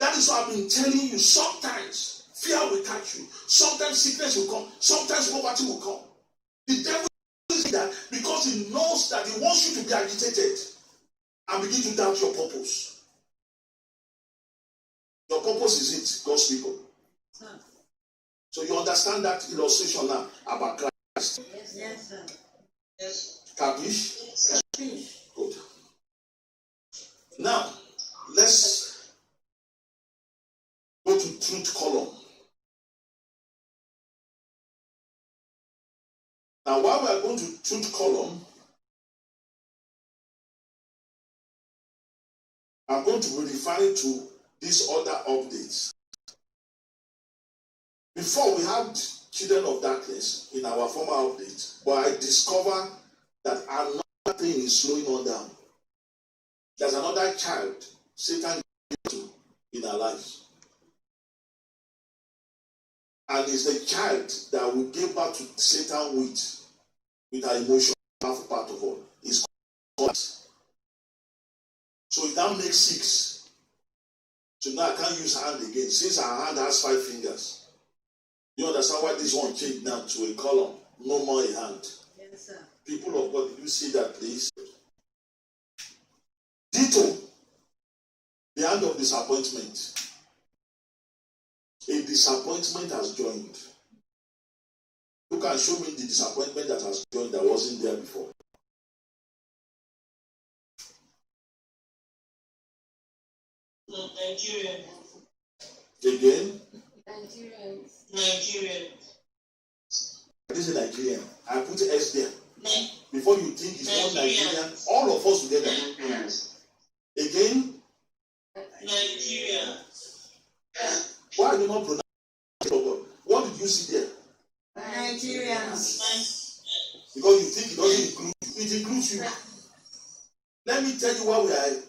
That is what I've been telling you. Sometimes fear will catch you. Sometimes sickness will come. Sometimes poverty will come. The devil is that because he knows that he wants you to be agitated and begin to doubt your purpose. Your purpose is it, God's people. So you understand that illustration now about Christ. Yes, sir. Yes. Capish? Fish. Good. Now, let's go to truth column. Now, while we are going to truth column, I'm going to be referring to these other updates. Before we had children of darkness in our former update, but I discovered that another thing is slowing on down. There's another child Satan gives to in our lives. And it's the child that we gave back to Satan with our emotion, half part of all. It's called. So it now makes 6. So now I can't use hand again. Since our hand has 5 fingers. You understand why this one changed now to a column? No more a hand. Yes, Yes, sir. People of God, did you see that, please? Ditto, the hand of disappointment. A disappointment has joined. You can show me the disappointment that has joined that wasn't there before. Nigerian. Again? Nigerian. This is Nigerian. I put S there. Before you think it's one Nigerian, all of us together. Again? Nigeria. Why do you not pronounce it? What did you see there? Nigerians. Because you think it doesn't include you. It includes you. Let me tell you why we are in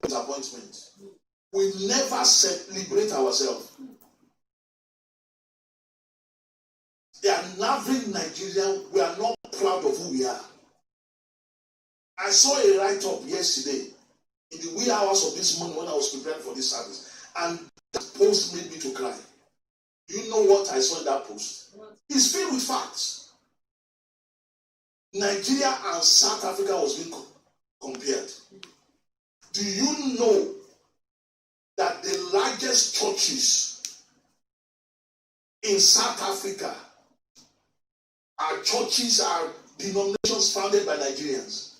disappointment. We never celebrate ourselves. They are navigating Nigeria. We are not proud of who we are. I saw a write-up yesterday in the wee hours of this morning when I was preparing for this service, and that post made me to cry. Do you know what I saw in that post? It's filled with facts. Nigeria and South Africa was being compared. Do you know that the largest churches in South Africa are denominations founded by Nigerians?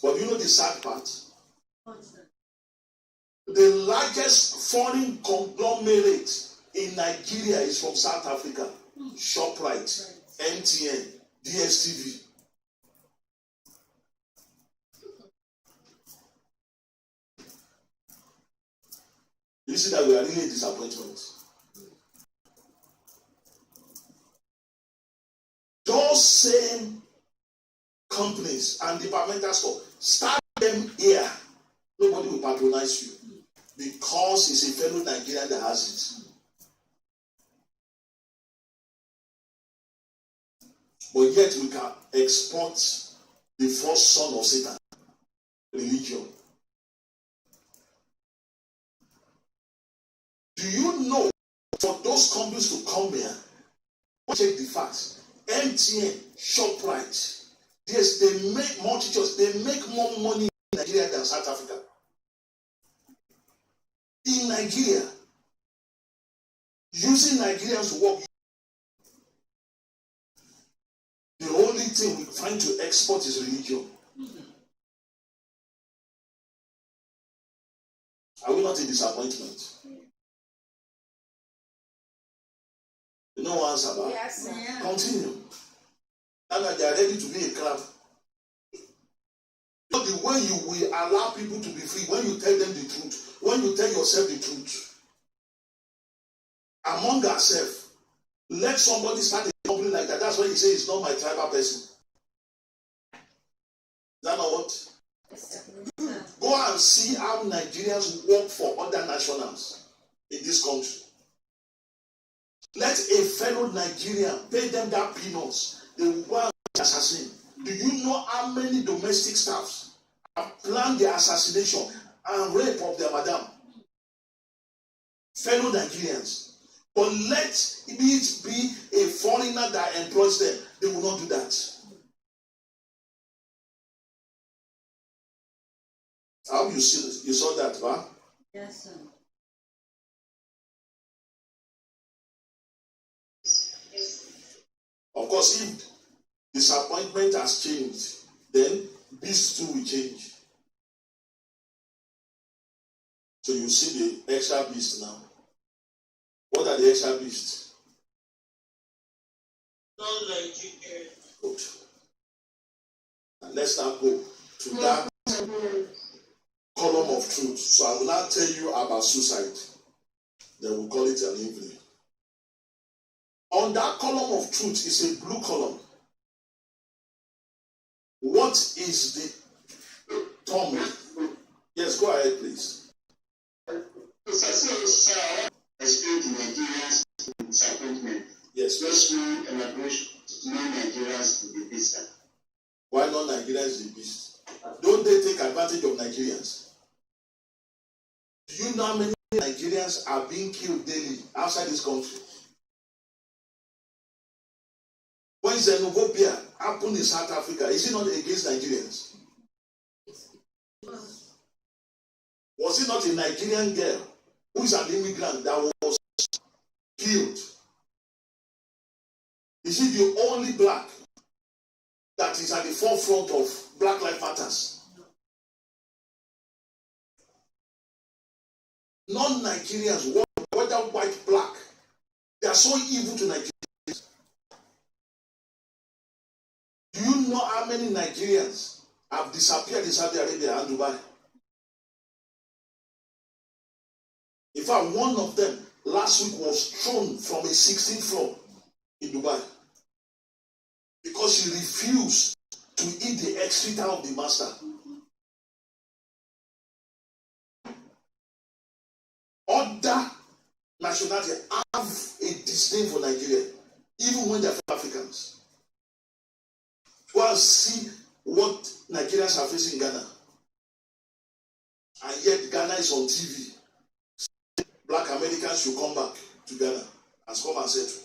But you know the sad part? The largest foreign conglomerate in Nigeria is from South Africa. ShopRite, MTN, DSTV. You see that we are really a disappointment. Those same companies and departmental stores, start them here. Nobody will patronize you because it's a fellow Nigerian that has it. But yet we can export the first son of Satan, religion. Do you know for those companies to come here, check the facts. MTN, ShopRite, yes, they make more teachers, they make more money in Nigeria than South Africa. In Nigeria, using Nigerians to work, the only thing we're trying to export is religion. Are we not a disappointment? You know what answer about? Yes, sir. Yeah. Continue. And that they are ready to be a crab. But the way you will allow people to be free, when you tell them the truth, when you tell yourself the truth, among ourselves, let somebody start a company like that. That's why you say it's not my tribal person. Is that not what? Yes, Go and see how Nigerians work for other nationals in this country. Let a fellow Nigerian pay them that peanuts. They will go and assassinate. Do you know how many domestic staffs have planned their assassination and rape of their madam? Fellow Nigerians. But let it be a foreigner that employs them. They will not do that. How you saw that, huh? Yes, sir. Of course, if disappointment has changed, then beast too will change. So you see the extra beast now. What are the extra beasts? Non-Nigerian. Good. And let's now go to that column of truth. So I will now tell you about suicide. Then we'll call it an evening. On that column of truth is a blue column. What is the term? Yes, go ahead, please. Explain to Nigerians disappointment. Yes. Just one elaboration. Non-Nigerians to be beast. Why not Nigerians the beast? Don't they take advantage of Nigerians? Do you know how many Nigerians are being killed daily outside this country? When xenophobia happened in South Africa, is it not against Nigerians? Was it not a Nigerian girl who is an immigrant that was killed? Is she the only black that is at the forefront of Black Lives Matters? Non-Nigerians, whether white, black, they are so evil to Nigerians. Do you know how many Nigerians have disappeared in Saudi Arabia and Dubai? In fact, one of them last week was thrown from a 16th floor in Dubai because she refused to eat the excreta of the master. Other nationalities have a disdain for Nigeria, even when they're Africans. Go and see what Nigerians are facing in Ghana. And yet Ghana is on TV. Black Americans should come back to Ghana and come and settle.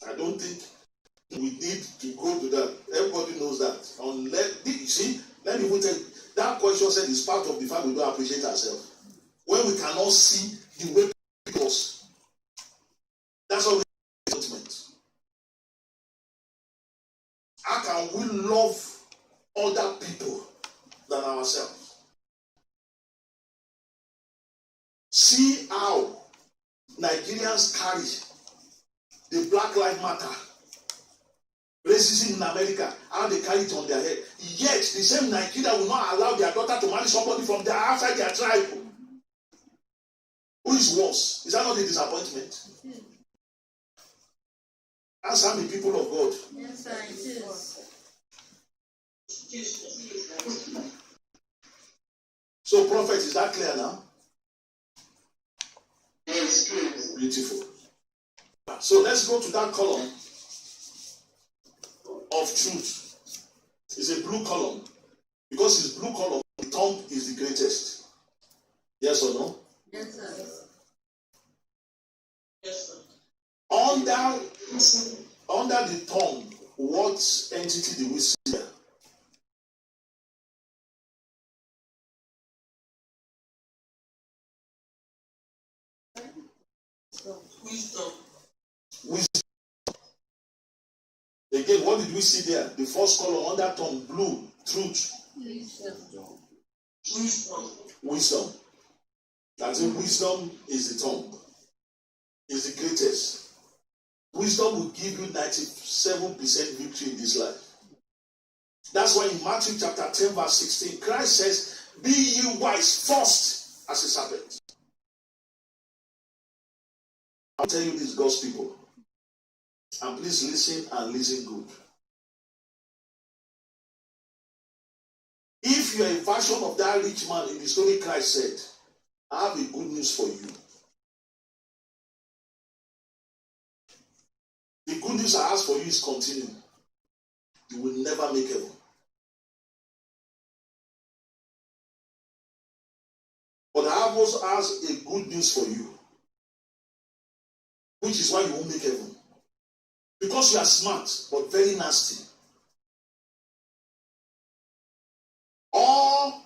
I don't think we need to go to that. Everybody knows that. Unless, you see, let me tell you, that question said is part of the fact we don't appreciate ourselves. When we cannot see the way people us, that's always the statement. How can we love other people than ourselves? See how Nigerians carry the Black Lives Matter racism in America, how they carry it on their head. Yet the same Nigeria will not allow their daughter to marry somebody from their outside their tribe. Who is worse? Is that not a disappointment? Answer me, people of God. Yes, sir, it is. So, prophet, is that clear now? Yes, please. Beautiful. So let's go to that column of truth. It's a blue column. Because it's blue column, the tongue is the greatest. Yes or no? Yes, sir. Yes, sir. Under the tongue, what entity do we see there? Wisdom. Wisdom. Again, what did we see there? The first column under tongue, blue, truth. Wisdom. That's it. Wisdom is the tongue. Is the greatest. Wisdom will give you 97% victory in this life. That's why in Matthew chapter 10 verse 16, Christ says, be ye wise first as a serpent. I'll tell you this, God's people. And please listen and listen good. If you are a version of that rich man in the story Christ said, I have a good news for you. The good news I ask for you is continuing. You will never make heaven. But I also ask a good news for you, which is why you won't make heaven. Because you are smart, but very nasty. All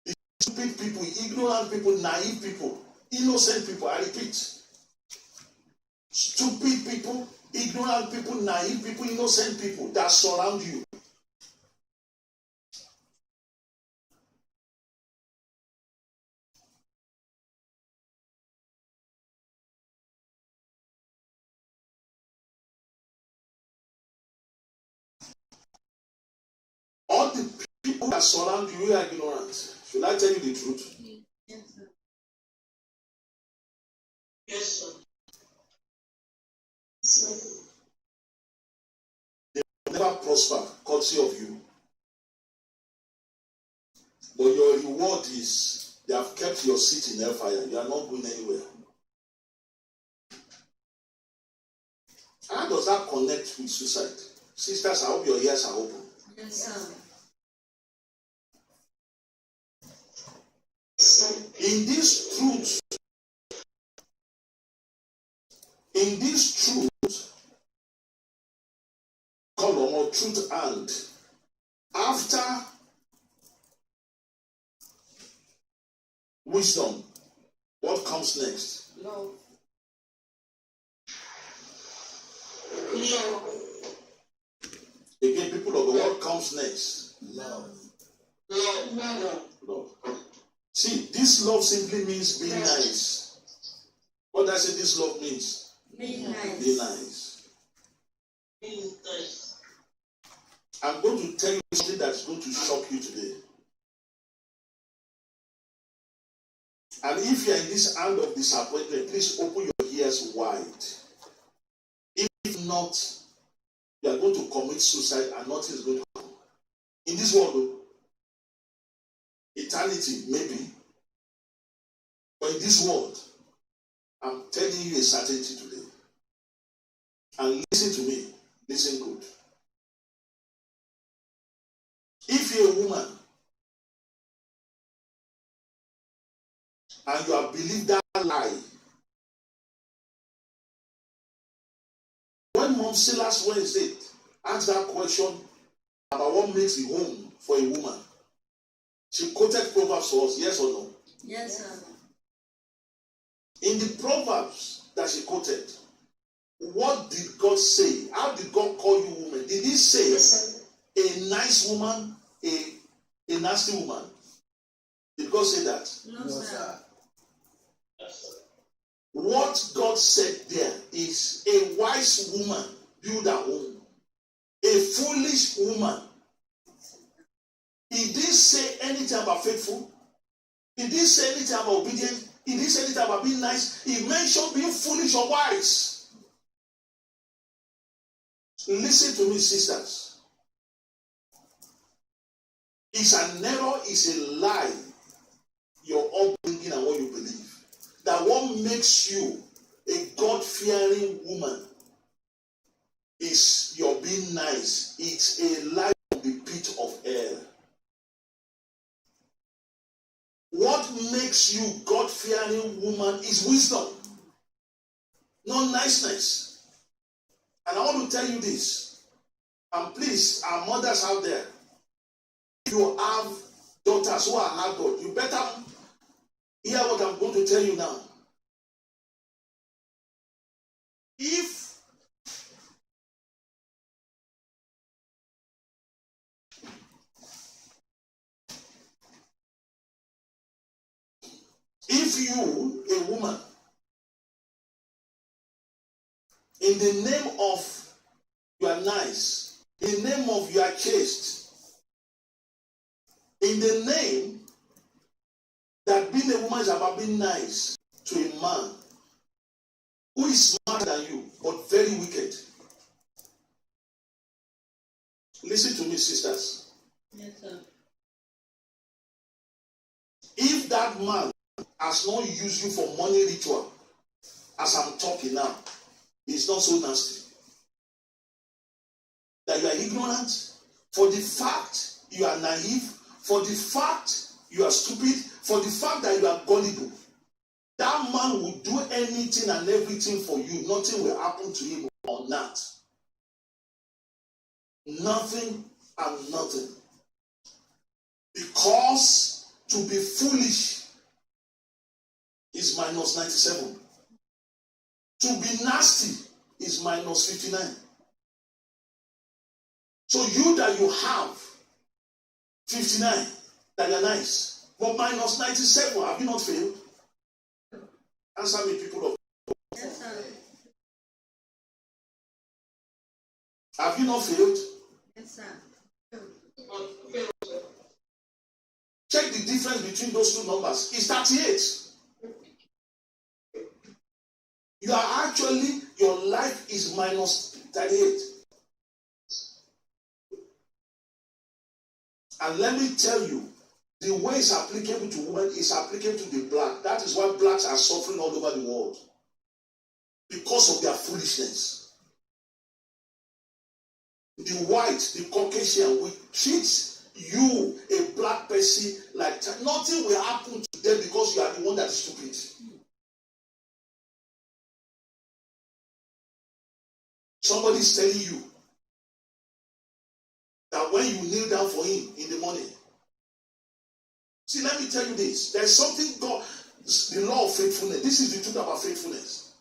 the stupid people, ignorant people, naive people, innocent people, I repeat. Stupid people, ignorant people, naive people, innocent people that surround you. All the people that surround you are ignorant. Should I tell you the truth? Yes, sir. Yes, sir. They will never prosper, courtesy of you. But your reward is they have kept your seat in hellfire. You are not going anywhere. How does that connect with suicide? Sisters, I hope your ears are open. Yes, sir. In this truth, In this truth, column or truth and after wisdom, what comes next? Love. Again, people of the world, comes next? Love. Love. See, this love simply means being nice. What does I say this love means? Being nice. Be nice. Being nice. I'm going to tell you something that's going to shock you today. And if you're in this hand of disappointment, please open your ears wide. If not, you are going to commit suicide and nothing is going to happen. In this world, though, eternity, maybe. But in this world, I'm telling you a certainty today. And listen to me. Listen good. If you're a woman and you have believed that lie, when Mom said last Wednesday asked that question about what makes a home for a woman, she quoted Proverbs for us, yes or no? Yes, sir. In the Proverbs that she quoted, what did God say? How did God call you woman? Did he say a nice woman, a nasty woman? Did God say that? No, sir. What God said there is a wise woman build her home. A foolish woman. He didn't say anything about faithful. He didn't say anything about obedient. He didn't say anything about being nice. He mentioned being foolish or wise. Listen to me, sisters. It's an error, it's a lie, your upbringing and what you believe. That what makes you a God-fearing woman is your being nice. It's a lie from the pit of hell. What makes you God-fearing woman is wisdom, not niceness. And I want to tell you this, and please, our mothers out there, if you have daughters who are adult, you better hear what I'm going to tell you now. If you, a woman, in the name of you are nice, in the name of you are chaste, in the name that being a woman is about being nice to a man who is smarter than you, but very wicked. Listen to me, sisters. Yes, sir. If that man has not used you for money ritual, as I'm talking now, it's not so nasty. That you are ignorant, for the fact you are naive, for the fact you are stupid, for the fact that you are gullible. That man will do anything and everything for you. Nothing will happen to him or not. Nothing and nothing. Because to be foolish is minus 97. To be nasty is minus 59. So you that you have 59, that you're nice, but minus 97, have you not failed? Answer me, people of God. Yes, sir. Have you not failed? Yes, sir. Check the difference between those two numbers. It's 38. You are actually, your life is minus 38. And let me tell you, the way it's applicable to women is applicable to the black. That is why blacks are suffering all over the world. Because of their foolishness. The white, the Caucasian, will treat you, a black person, like nothing will happen to them because you are the one that is stupid. Somebody is telling you that when you kneel down for him in the morning. See, let me tell you this. There's something God, the law of faithfulness. This is the truth about faithfulness.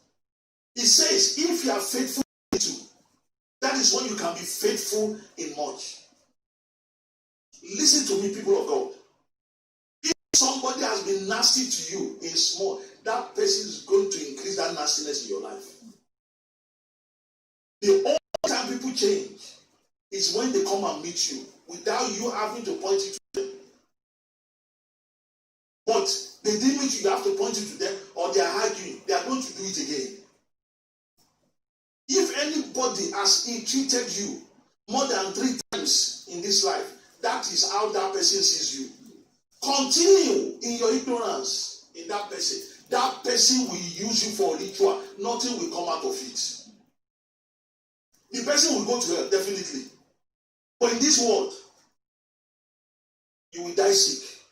It says, if you are faithful in little, that is when you can be faithful in much. Listen to me, people of God. If somebody has been nasty to you in small, that person is going to increase that nastiness in your life. The only time people change is when they come and meet you without you having to point it to them. But they didn't meet you, you have to point it to them, or they are arguing, they are going to do it again. If anybody has ill-treated you more than 3 times in this life, that is how that person sees you. Continue in your ignorance in that person. That person will use you for a ritual. Nothing will come out of it. The person will go to hell, definitely. But in this world, you will die sick.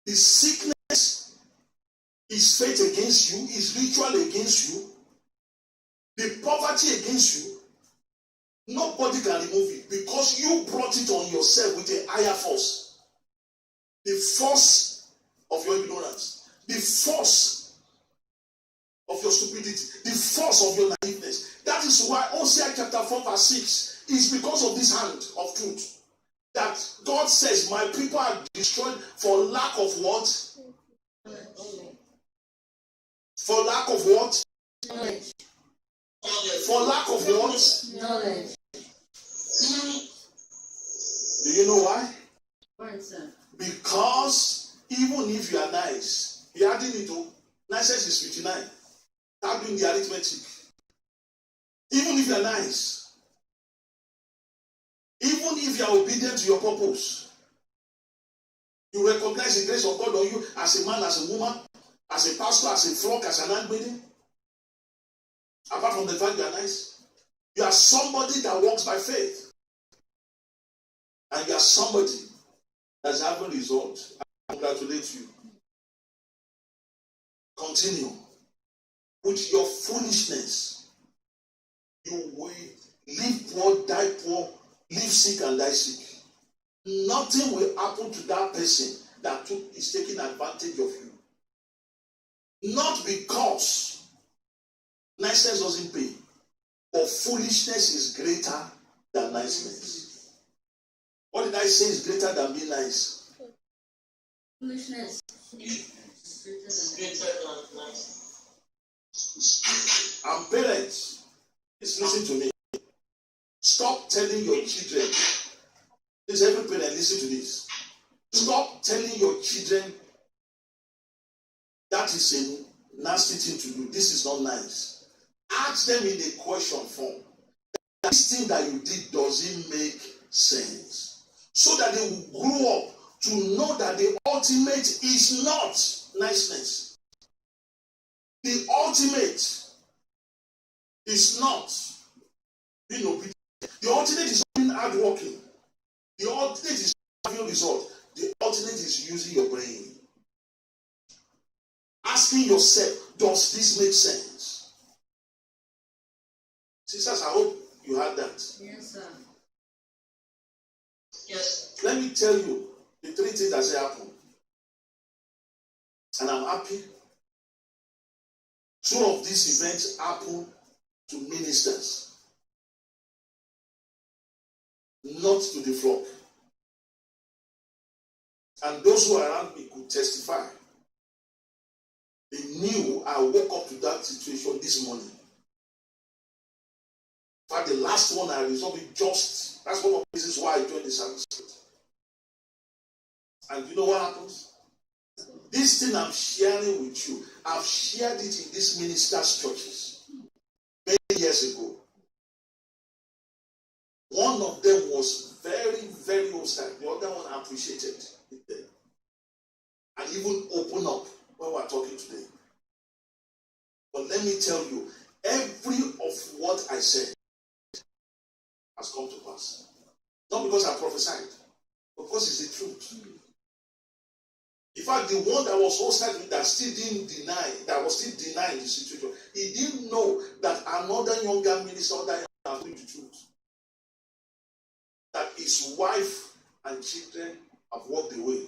The sickness is faith against you, is ritual against you, the poverty against you. Nobody can remove it because you brought it on yourself with a higher force. The force of your ignorance, the force of your stupidity, the force of your naiveness. That is why Hosea chapter 4 verse 6 is because of this hand of truth. That God says, my people are destroyed for lack of what? For lack of what? Knowledge. For lack of what? Knowledge. Do you know why? Why, sir? Because even if you are nice, be adding it to nicest is 59. Start doing the arithmetic. Even if you are nice, even if you are obedient to your purpose, you recognize the grace of God on you as a man, as a woman, as a pastor, as a flock, as an handmaiden. Apart from the fact you are nice, you are somebody that walks by faith, and you are somebody that's having results. I congratulate you. Continue with your foolishness. You will live poor, die poor, live sick and die sick. Nothing will happen to that person that is taking advantage of you. Not because niceness doesn't pay, but foolishness is greater than niceness. What did I say is greater than being nice? Foolishness. Greater than nice. And parents, please listen to me. Stop telling your children. Please, every parent, listen to this. Stop telling your children that is a nasty thing to do. This is not nice. Ask them in a question form. This thing that you did, does it make sense? So that they will grow up to know that the ultimate is not niceness. The ultimate is not being obedient. The ultimate is not being hardworking. The ultimate is not having result. The ultimate is using your brain. Asking yourself, does this make sense? Sisters, I hope you had that. Yes, sir. Yes. Let me tell you the 3 things that say happen. And I'm happy. 2 of these events happen to ministers, not to the flock. And those who are around me could testify. They knew I woke up to that situation this morning. In fact, the last one I resolved it just. That's one of the reasons why I joined the service. And you know what happens? This thing I'm sharing with you, I've shared it in these ministers' churches many years ago. One of them was very, very hostile. The other one appreciated it then. And even opened up when we're talking today. But let me tell you, every of what I said has come to pass. Not because I prophesied, but because it's the truth. In fact, the one that was hostile that still didn't deny, that was still denying the situation, he didn't know that another younger minister, has told the truth. That his wife and children have walked away.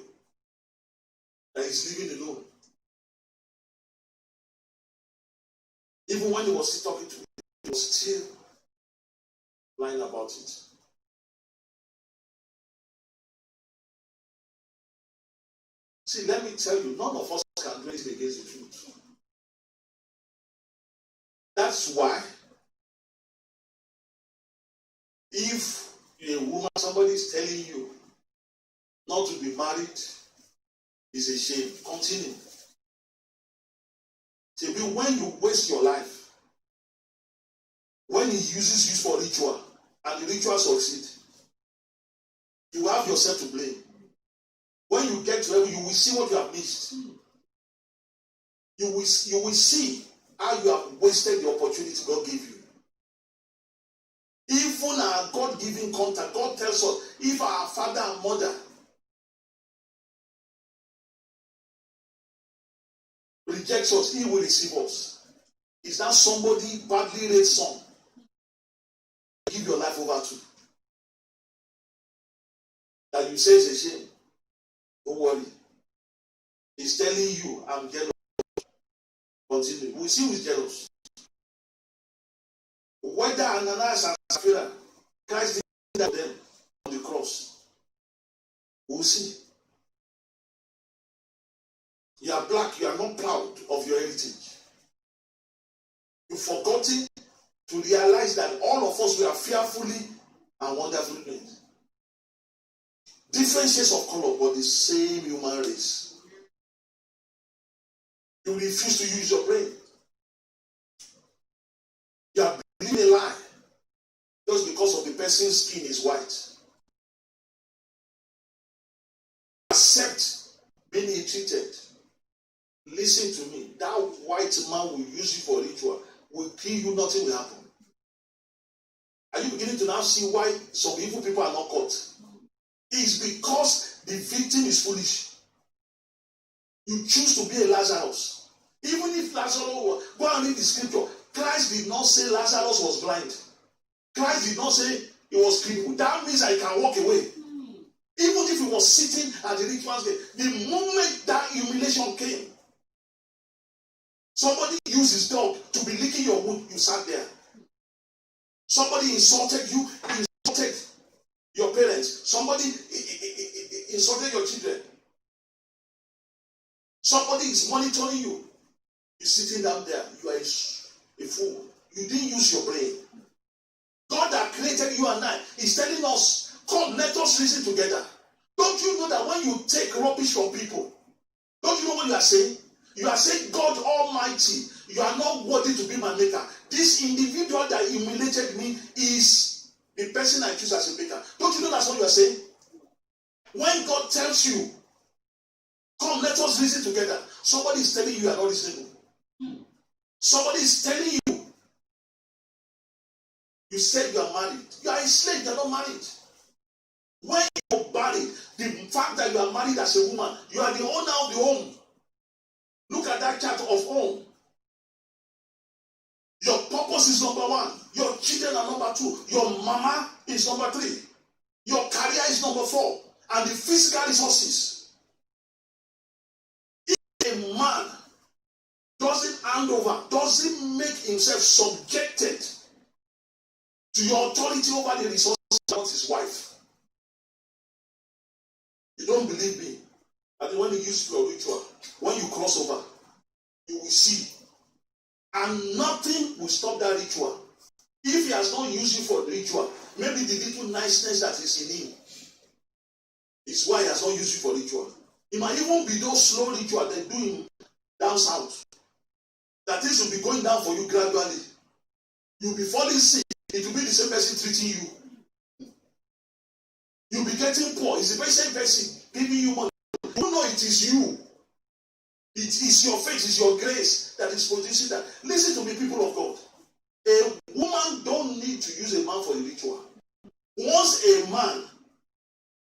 That he's living alone. Even when he was still talking to me, he was still lying about it. See, let me tell you, none of us can do anything against the truth. That's why, if you're a woman, somebody is telling you not to be married, is a shame. Continue. See, when you waste your life, when he uses you for ritual, and the ritual succeeds, you have yourself to blame. When you get to heaven, you will see what you have missed. You will see how you have wasted the opportunity God gave you. Even our God-given contact, God tells us, if our father and mother rejects us, he will receive us. Is that somebody badly raised son? Give your life over to. That you say is a shame. Don't worry. He's telling you, I'm jealous. Continue. We see who is jealous. Whether Ananias and Sapphira, Christ did that to them on the cross. We'll see. You are black, you are not proud of your heritage. You've forgotten to realize that all of us were fearfully and wonderfully made. Different shades of color, but the same human race. You refuse to use your brain. You are believing a lie just because of the person's skin is white. Accept being ill-treated. Listen to me. That white man will use you for ritual. Will kill you, nothing will happen. Are you beginning to now see why some evil people are not caught? It's because the victim is foolish. You choose to be a Lazarus. Even if Lazarus was, go and read the scripture. Christ did not say Lazarus was blind. Christ did not say he was crippled. That means I can walk away. Even if he was sitting at the rich man's gate, the moment that humiliation came, somebody used his dog to be licking your wound, you sat there. Somebody insulted you, insulted your parents. Somebody insulted your children. Somebody is monitoring you. You're sitting down there. You are a fool. You didn't use your brain. God that created you and I is telling us, come, let us reason together. Don't you know that when you take rubbish from people, don't you know what you are saying? You are saying, God Almighty, you are not worthy to be my maker. This individual that humiliated me is the person I choose as a maker. Don't you know that's what you are saying? When God tells you, come, let us reason together, somebody is telling you are not reasonable. Somebody is telling you, you said you are married. You are a slave, you are not married. When you are married, the fact that you are married as a woman, you are the owner of the home. Look at that chart of home. Your purpose is number one. Your children are number two. Your mama is number three. Your career is number four. And the physical resources. If a man doesn't hand over, doesn't make himself subjected to your authority over the resources of his wife, you don't believe me. I think when you use your ritual, when you cross over, you will see. And nothing will stop that ritual. If he has not used you for the ritual, maybe the little niceness that is in him is why he has not used you for ritual. It might even be those slow ritual they do him down south. That things will be going down for you gradually. You'll be falling sick. It will be the same person treating you. You'll be getting poor. It's the same person giving you money. You know it is you. It is your faith, it is your grace that is producing that. Listen to me, people of God. A woman don't need to use a man for a ritual. Once a man,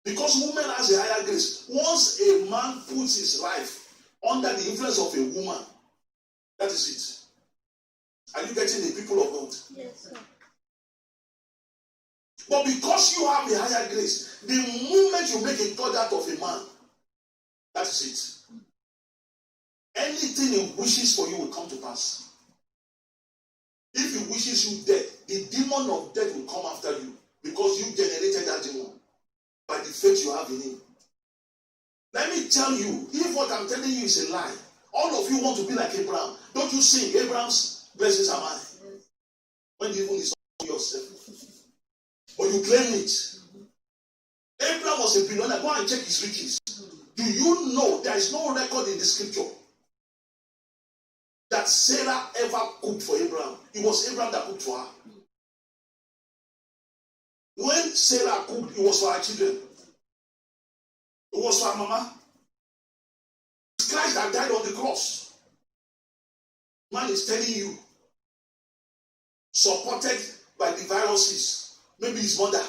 because woman has a higher grace, once a man puts his life under the influence of a woman, that is it. Are you getting the people of God? Yes, sir. But because you have a higher grace, the moment you make a God out of a man, that is it. Anything he wishes for you will come to pass. If he wishes you death, the demon of death will come after you because you generated that demon by the faith you have in him. Let me tell you, if what I'm telling you is a lie, all of you want to be like Abraham. Don't you sing, Abraham's blessings are mine? When even is not yourself. But you claim it. Abraham was a billionaire. Go and check his riches. Do you know there is no record in the scripture that Sarah ever cooked for Abraham? It was Abraham that cooked for her. When Sarah cooked, it was for her children. It was for her mama. It's Christ that died on the cross. Man is telling you, supported by the viruses, maybe his mother.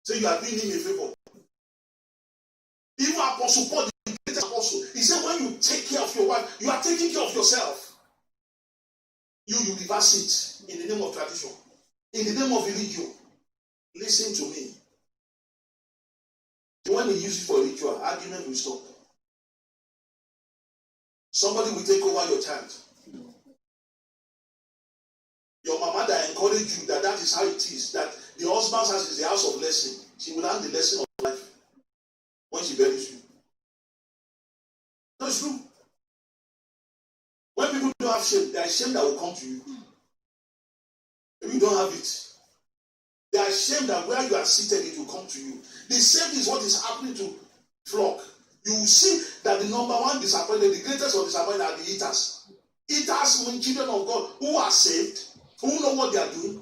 So you are doing him a favor. Even Apostle Paul, the greatest apostle, he said when you take care of your wife, you are taking care of yourself. You reverse it in the name of tradition, in the name of religion. Listen to me. When you use it for ritual, argument will stop. Somebody will take over your child. Your mama that encouraged you that is how it is, that the husband's house is the house of lesson. She will learn the lesson of life when she buries you. That's true. When people don't have shame, there is shame that will come to you. If you don't have it, there is shame that where you are seated, it will come to you. The same is what is happening to flock. You will see that the number one disappointed, the greatest of disappointed are the eaters. Eaters mean children of God who are saved, who know what they are doing.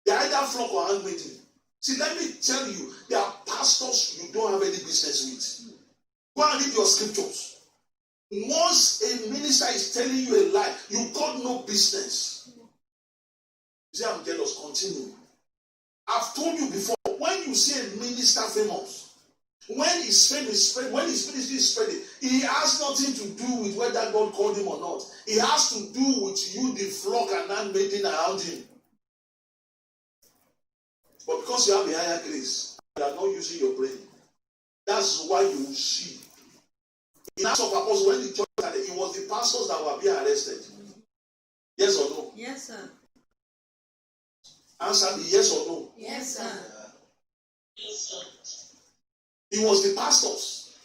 They are either flock or handmaiden. See, let me tell you, there are pastors you don't have any business with. Go and read your scriptures. Once a minister is telling you a lie, you got no business. You say, I'm jealous. Continue. I've told you before, when you see a minister famous, when his fame is spread, when his ministry is spreading, he has nothing to do with whether God called him or not. It has to do with you, the flock and handmaiden around him. But because you have a higher grace, you are not using your brain. That's why you will see. In Acts of Apostles, when the church started, it was the pastors that were being arrested. Yes or no? Yes, sir. Answer me, yes or no? Yes, sir. Yes, sir. It was the pastors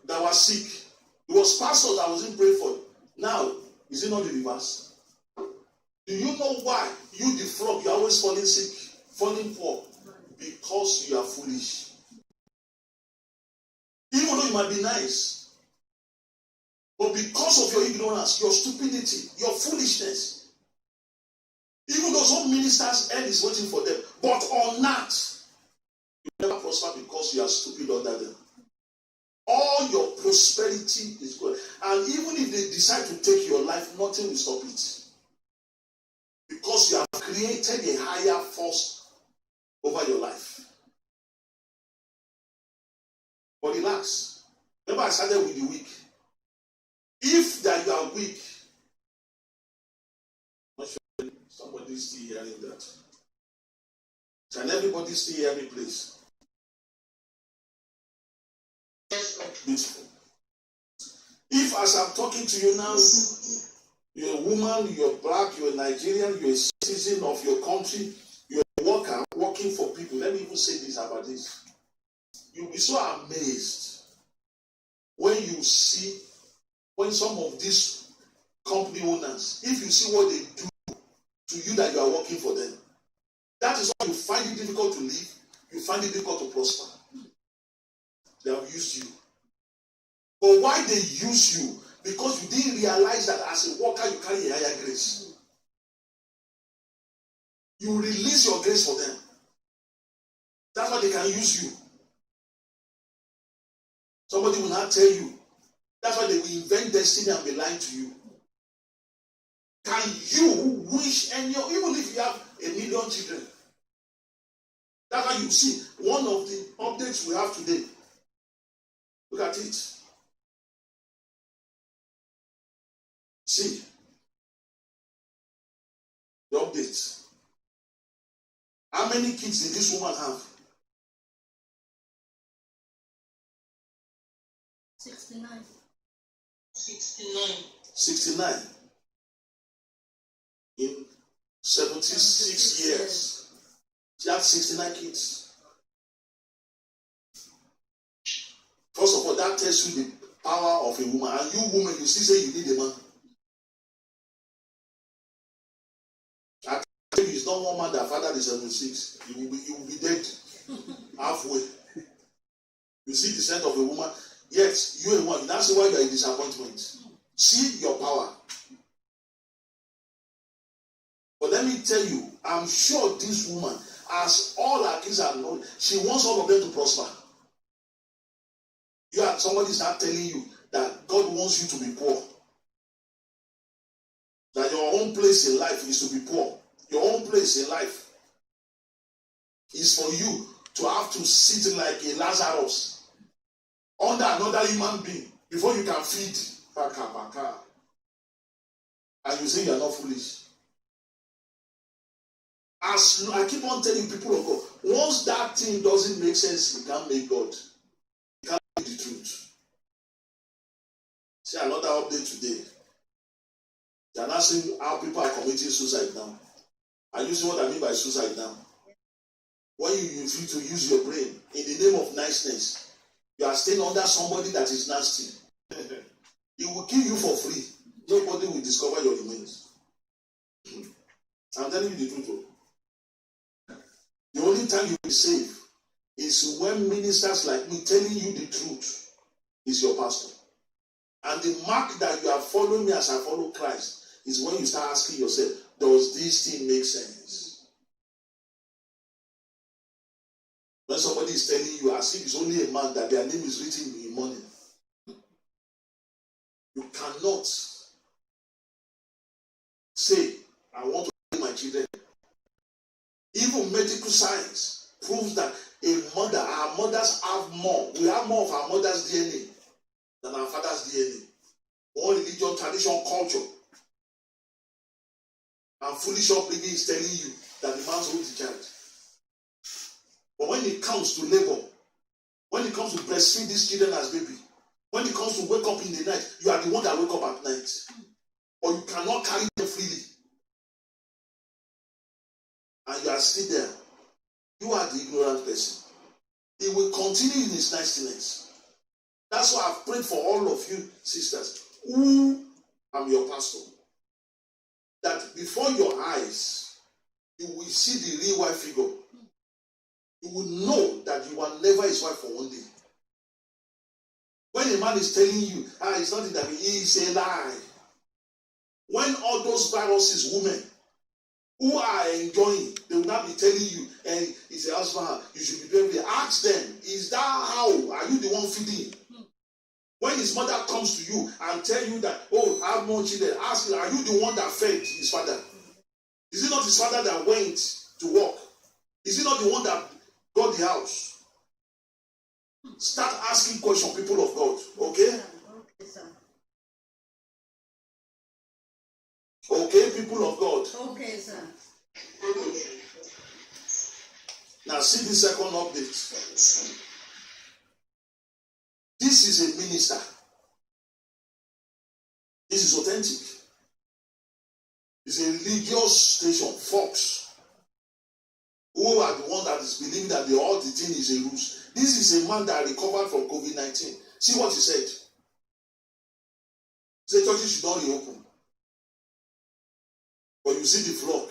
that were sick. It was pastors that wasn't prayed for. Now, is it not the reverse? Do you know why you, the flock, you are always falling sick, falling poor? Because you are foolish. Even though you might be nice, but because of your ignorance, your stupidity, your foolishness, even though some ministers' end is waiting for them, but on that, you never prosper because you are stupid under them. All your prosperity is good. And even if they decide to take your life, nothing will stop it. Because you have created a higher force over your life. But relax. Remember I started with the weak. If that you are weak, I'm not sure somebody is still hearing that. Can everybody still hear me, please? Beautiful. If as I'm talking to you now, you're a woman, you're black, you're a Nigerian, you're a citizen of your country, you're a worker working for people. Let me even say this about this. You'll be so amazed when you see, when some of these company owners, if you see what they do to you that you are working for them, that is why you find it difficult to live, you find it difficult to prosper. They have used you. But why they use you? Because you didn't realize that as a worker you carry a higher grace. You release your grace for them. That's why they can use you. Somebody will not tell you. That's why they will invent destiny and be lying to you. Can you wish any, even if you have 1 million children? That's why you see one of the updates we have today. Look at it. See the updates. How many kids did this woman have? 69. 69. 69. In 76 years. She had 69 kids. First of all, that tells you the power of a woman. And you women, you still say you need a man. I tell you, it's not one man that fathered the 76. You will be dead halfway. You see the scent of a woman. Yes, you a woman. That's why you are in disappointment. See your power. But let me tell you, I'm sure this woman, as all her kids are known, she wants all of them to prosper. You are somebody start telling you that God wants you to be poor. That your own place in life is to be poor. Your own place in life is for you to have to sit like a Lazarus under another human being before you can feed. And you say you are not foolish. As I keep on telling people of God, once that thing doesn't make sense, you can't make God. You can't make the truth. See another update today. They are not seeing how people are committing suicide now. Are you seeing what I mean by suicide now? When you refuse to use your brain in the name of niceness, you are staying under somebody that is nasty. He will kill you for free. Nobody will discover your remains. I'm telling you the truth. The only time you will be safe is when ministers like me telling you the truth is your pastor. And the mark that you are following me as I follow Christ is when you start asking yourself, does this thing make sense? When somebody is telling you as if it's only a man that their name is written in money, you cannot say, I want to kill my children. Even medical science proves that our mothers have more. We have more of our mother's DNA than our father's DNA. All religion, tradition, culture, and foolish upbringing is telling you that the man holds the child. But when it comes to labor, when it comes to breastfeed these children as baby, when it comes to wake up in the night, you are the one that wake up at night. Or you cannot carry them freely. And you are still there. You are the ignorant person. He will continue in his nastiness. That's why I've prayed for all of you, sisters, who am your pastor. That before your eyes, you will see the real wife figure. You will know that you were never his wife for one day. When a man is telling you, it's not that he is a lie. When all those viruses, women, who are enjoying, they will not be telling you, and it's a husband, you should be very. Ask them, is that how? Are you the one feeding? When his mother comes to you and tell you that, oh, I have more children, ask him, are you the one that fed his father? Is it not his father that went to work? Is it not the one that got the house? Start asking questions, people of God, okay? Okay, people of God. Okay, sir. Now see the second update. This is a minister. This is authentic. It's a religious station, Fox. Who are the one that is believing that all the thing is a ruse. This is a man that recovered from COVID-19. See what he said. He said churches should not reopen. But you see the flock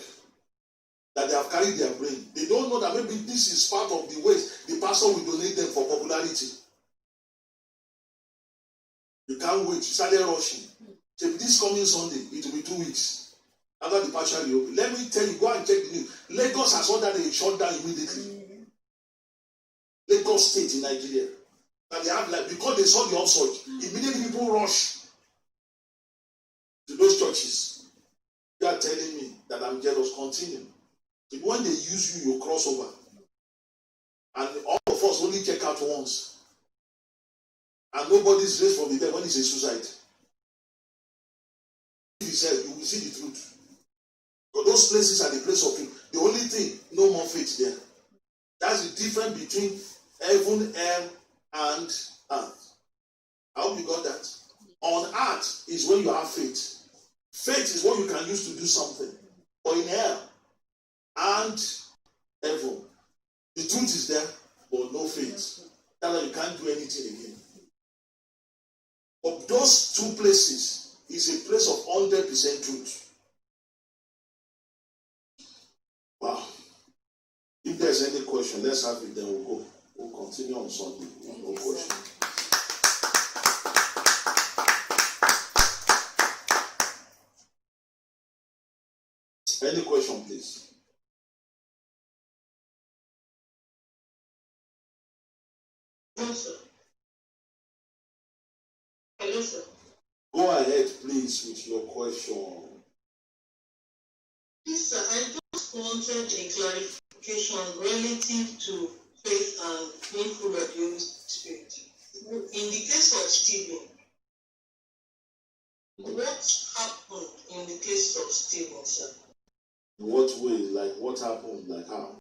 that they have carried their brain. They don't know that maybe this is part of the ways the pastor will donate them for popularity. You can't wait. You started rushing. So this coming Sunday, it will be 2 weeks after the partial reopen. Let me tell you, go and check the news. Lagos has ordered a shutdown immediately. Lagos State in Nigeria. And they have because they saw the upsurge, immediately people rush to those churches. You are telling me that I'm jealous. Continue. If when they use you, you cross over. And all of us only check out once. And nobody's raised from the dead when it's a suicide. If he said, you will see the truth. But those those places are the place of truth. The only thing, no more faith there. That's the difference between heaven, hell, and earth. I hope you got that. On earth is when you have faith. Faith is what you can use to do something. But in hell and heaven, the truth is there, but no faith. That's why you can't do anything again. But those two places is a place of 100% truth. Wow. If there's any question, let's have it, then we'll go. We'll continue on Sunday. No question. Any question, please? No, sir. Hello, sir. Go ahead, please, with your question. Yes, sir. I just wanted a clarification relative to faith and being full of the Holy Spirit. In the case of Stephen, what happened in the case of Stephen, sir? In what way? Like what happened? Like how?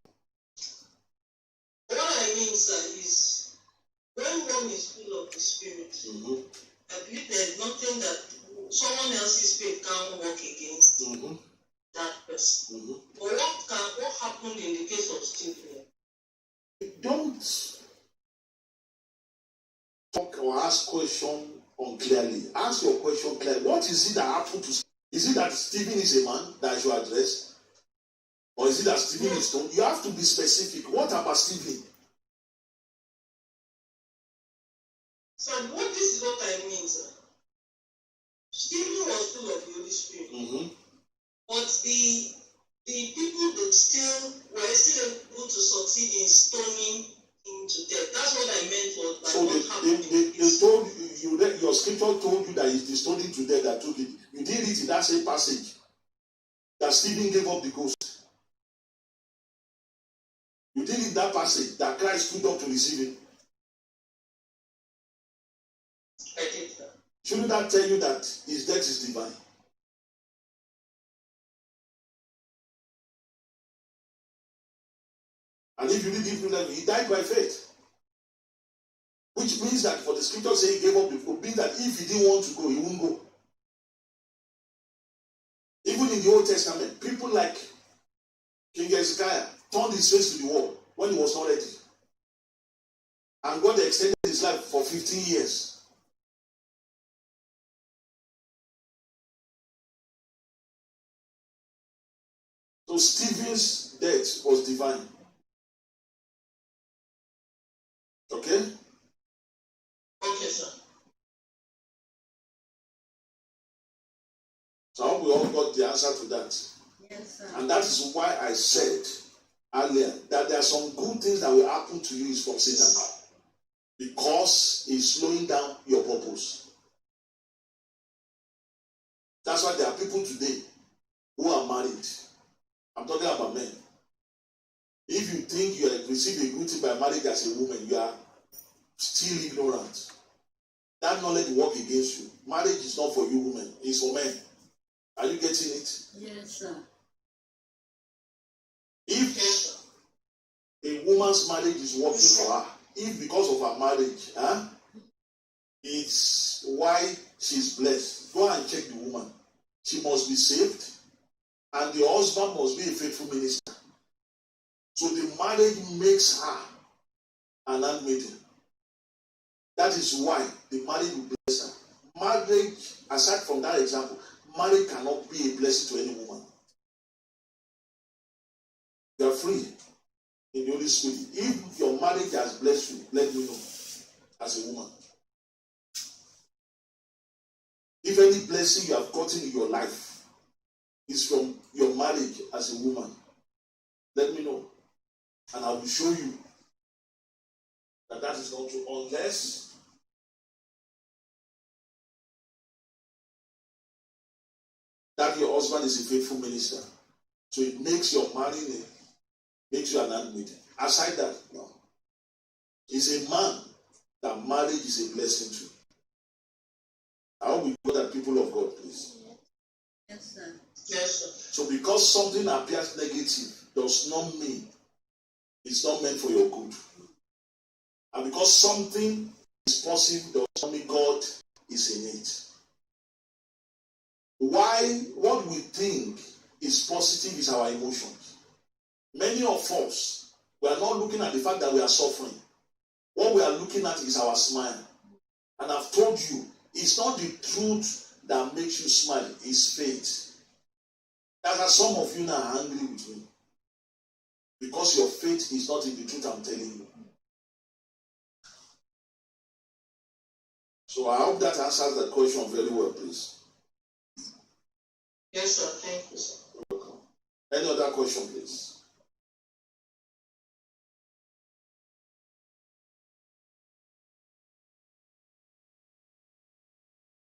What I mean, sir, is when one is full of the Spirit, I believe there's nothing that someone else's faith can work against that person. But what happened in the case of Stephen? Don't talk or ask question unclearly. Ask your question clearly. What is it that happened to Stephen? Is it that Stephen is a man that I should address? Or is it that Stephen is stoned? You have to be specific. What about Stephen? So this is what I mean, sir. Stephen was full of the Holy Spirit. But the people that were still able to succeed in stoning him to death. That's what I meant was by so what happened. They told you that your scripture told you that it's the stoning to death that took it. You did it in that same passage. That Stephen gave up the ghost. You did it in that passage that Christ stood up to receive him. I did that. Shouldn't that tell you that his death is divine? And if you didn't even know, he died by faith. Which means that for the scripture saying he gave up the ghost, means that if he didn't want to go, he wouldn't go. Even in the Old Testament, people like King Hezekiah turned his face to the wall when he was not ready. And God extended his life for 15 years. So Stephen's death was divine. Okay? Okay, sir. So I hope we all got the answer to that. Yes, sir. And that is why I said earlier that there are some good things that will happen to you is from Satan. Because he's slowing down your purpose. That's why there are people today who are married. I'm talking about men. If you think you have received a good thing by marriage as a woman, you are still ignorant. That knowledge will work against you. Marriage is not for you women, it's for men. Are you getting it? Yes, sir. If a woman's marriage is working for her, if because of her marriage, it's why she's blessed, go and check the woman. She must be saved, and the husband must be a faithful minister. So the marriage makes her an handmaiden. That is why the marriage will bless her. Marriage, aside from that example, marriage cannot be a blessing to any woman. You are free in the Holy Spirit. If your marriage has blessed you, let me know as a woman. If any blessing you have gotten in your life is from your marriage as a woman, let me know. And I will show you that that is not true unless that your husband is a faithful minister. So it makes your marrying, makes you an handmaiden. Aside that, no. It's a man that marriage is a blessing to. I hope we know that, people of God, please. Yes, sir. Yes, sir. So because something appears negative does not mean it's not meant for your good. And because something is positive does not mean God is in it. What we think is positive is our emotions. Many of us, we are not looking at the fact that we are suffering. What we are looking at is our smile. And I've told you, it's not the truth that makes you smile, it's faith. That's why some of you now are angry with me. Because your faith is not in the truth I'm telling you. So I hope that answers the question very well, please. Yes, sir. Thank you, sir. You're welcome. Any other question, please?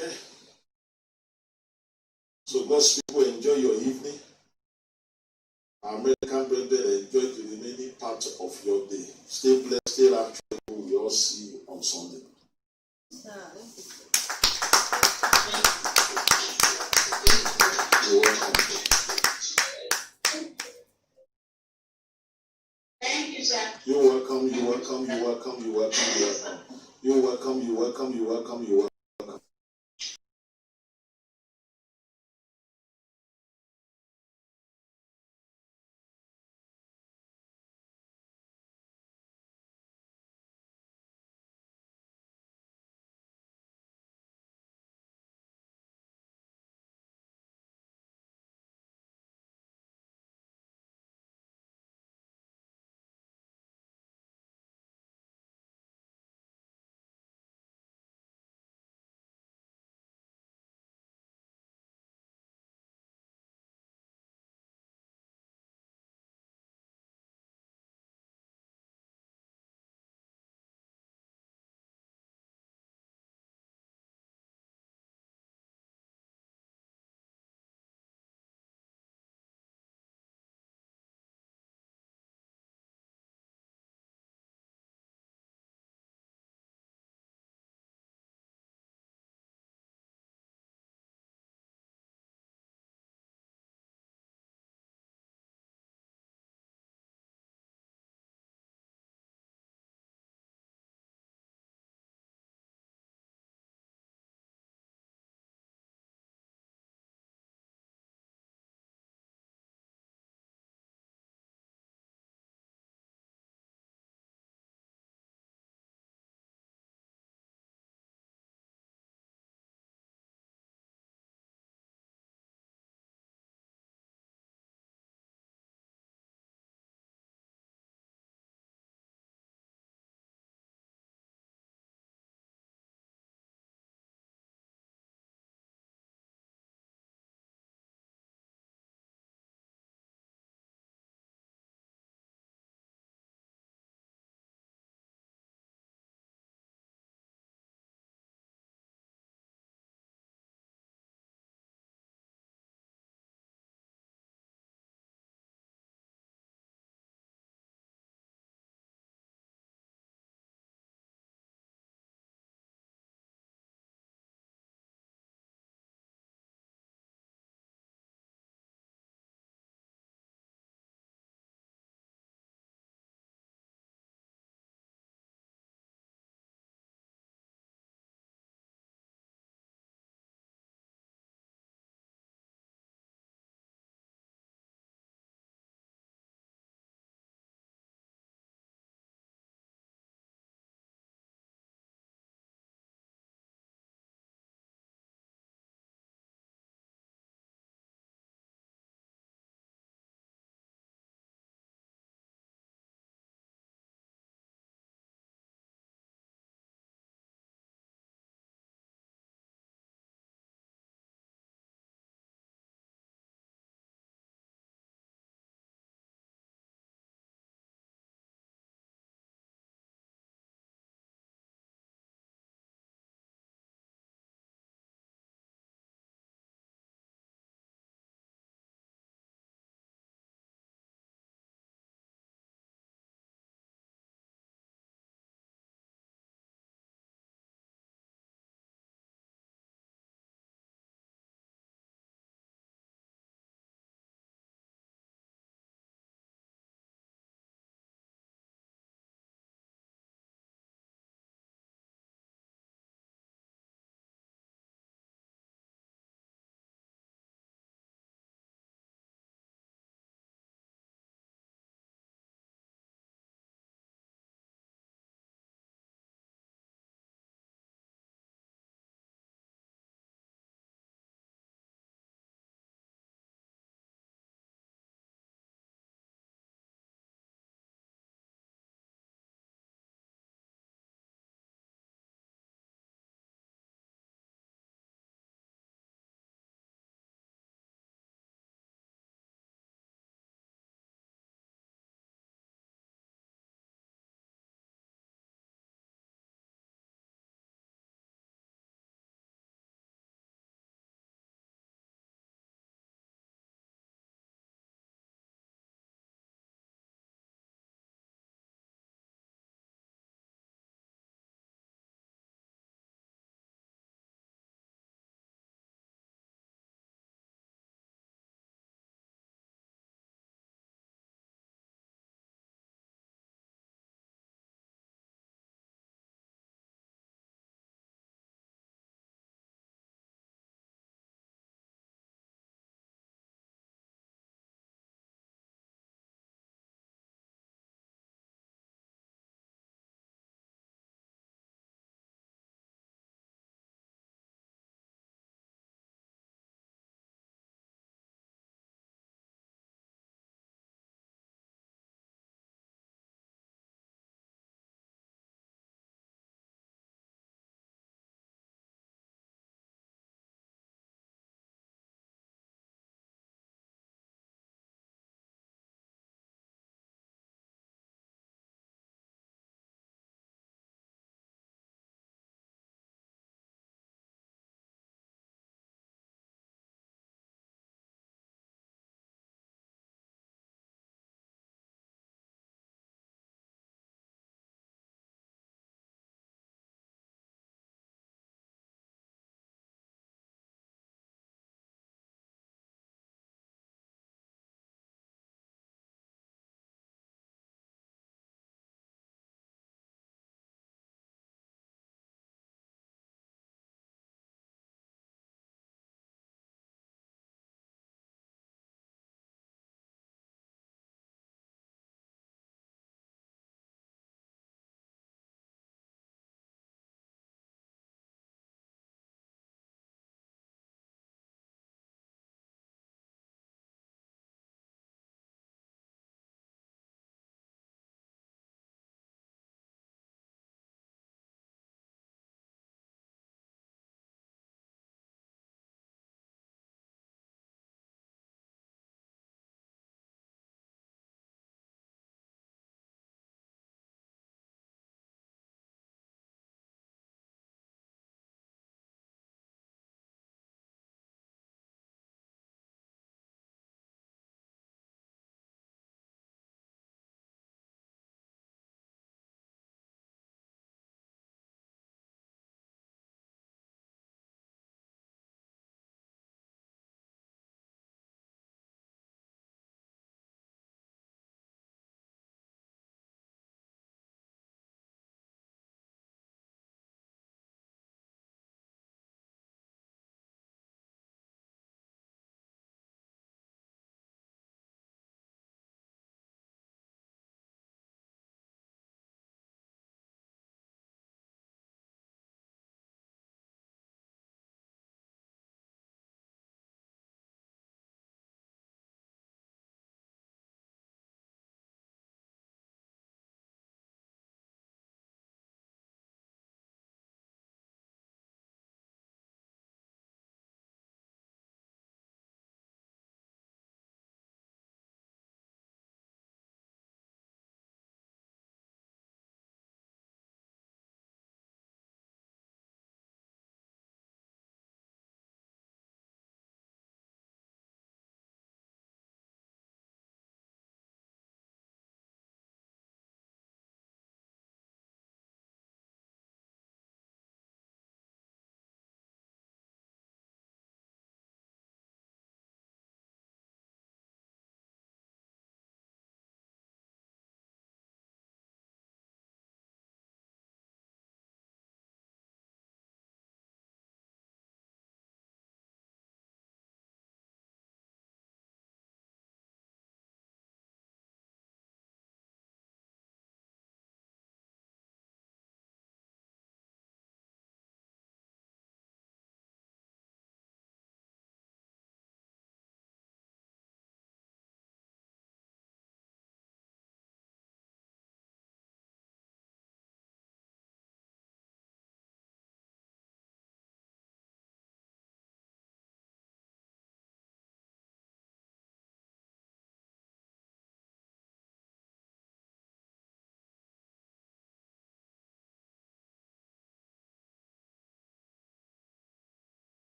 Okay. So God's people, enjoy your evening. Our American brethren, enjoy the remaining part of your day. Stay blessed, stay raptured. We all see you on Sunday. You're welcome. Thank you, sir. You're welcome, you're welcome, you're welcome, you're welcome, you're welcome. You're welcome, you're welcome, you're welcome, you're welcome.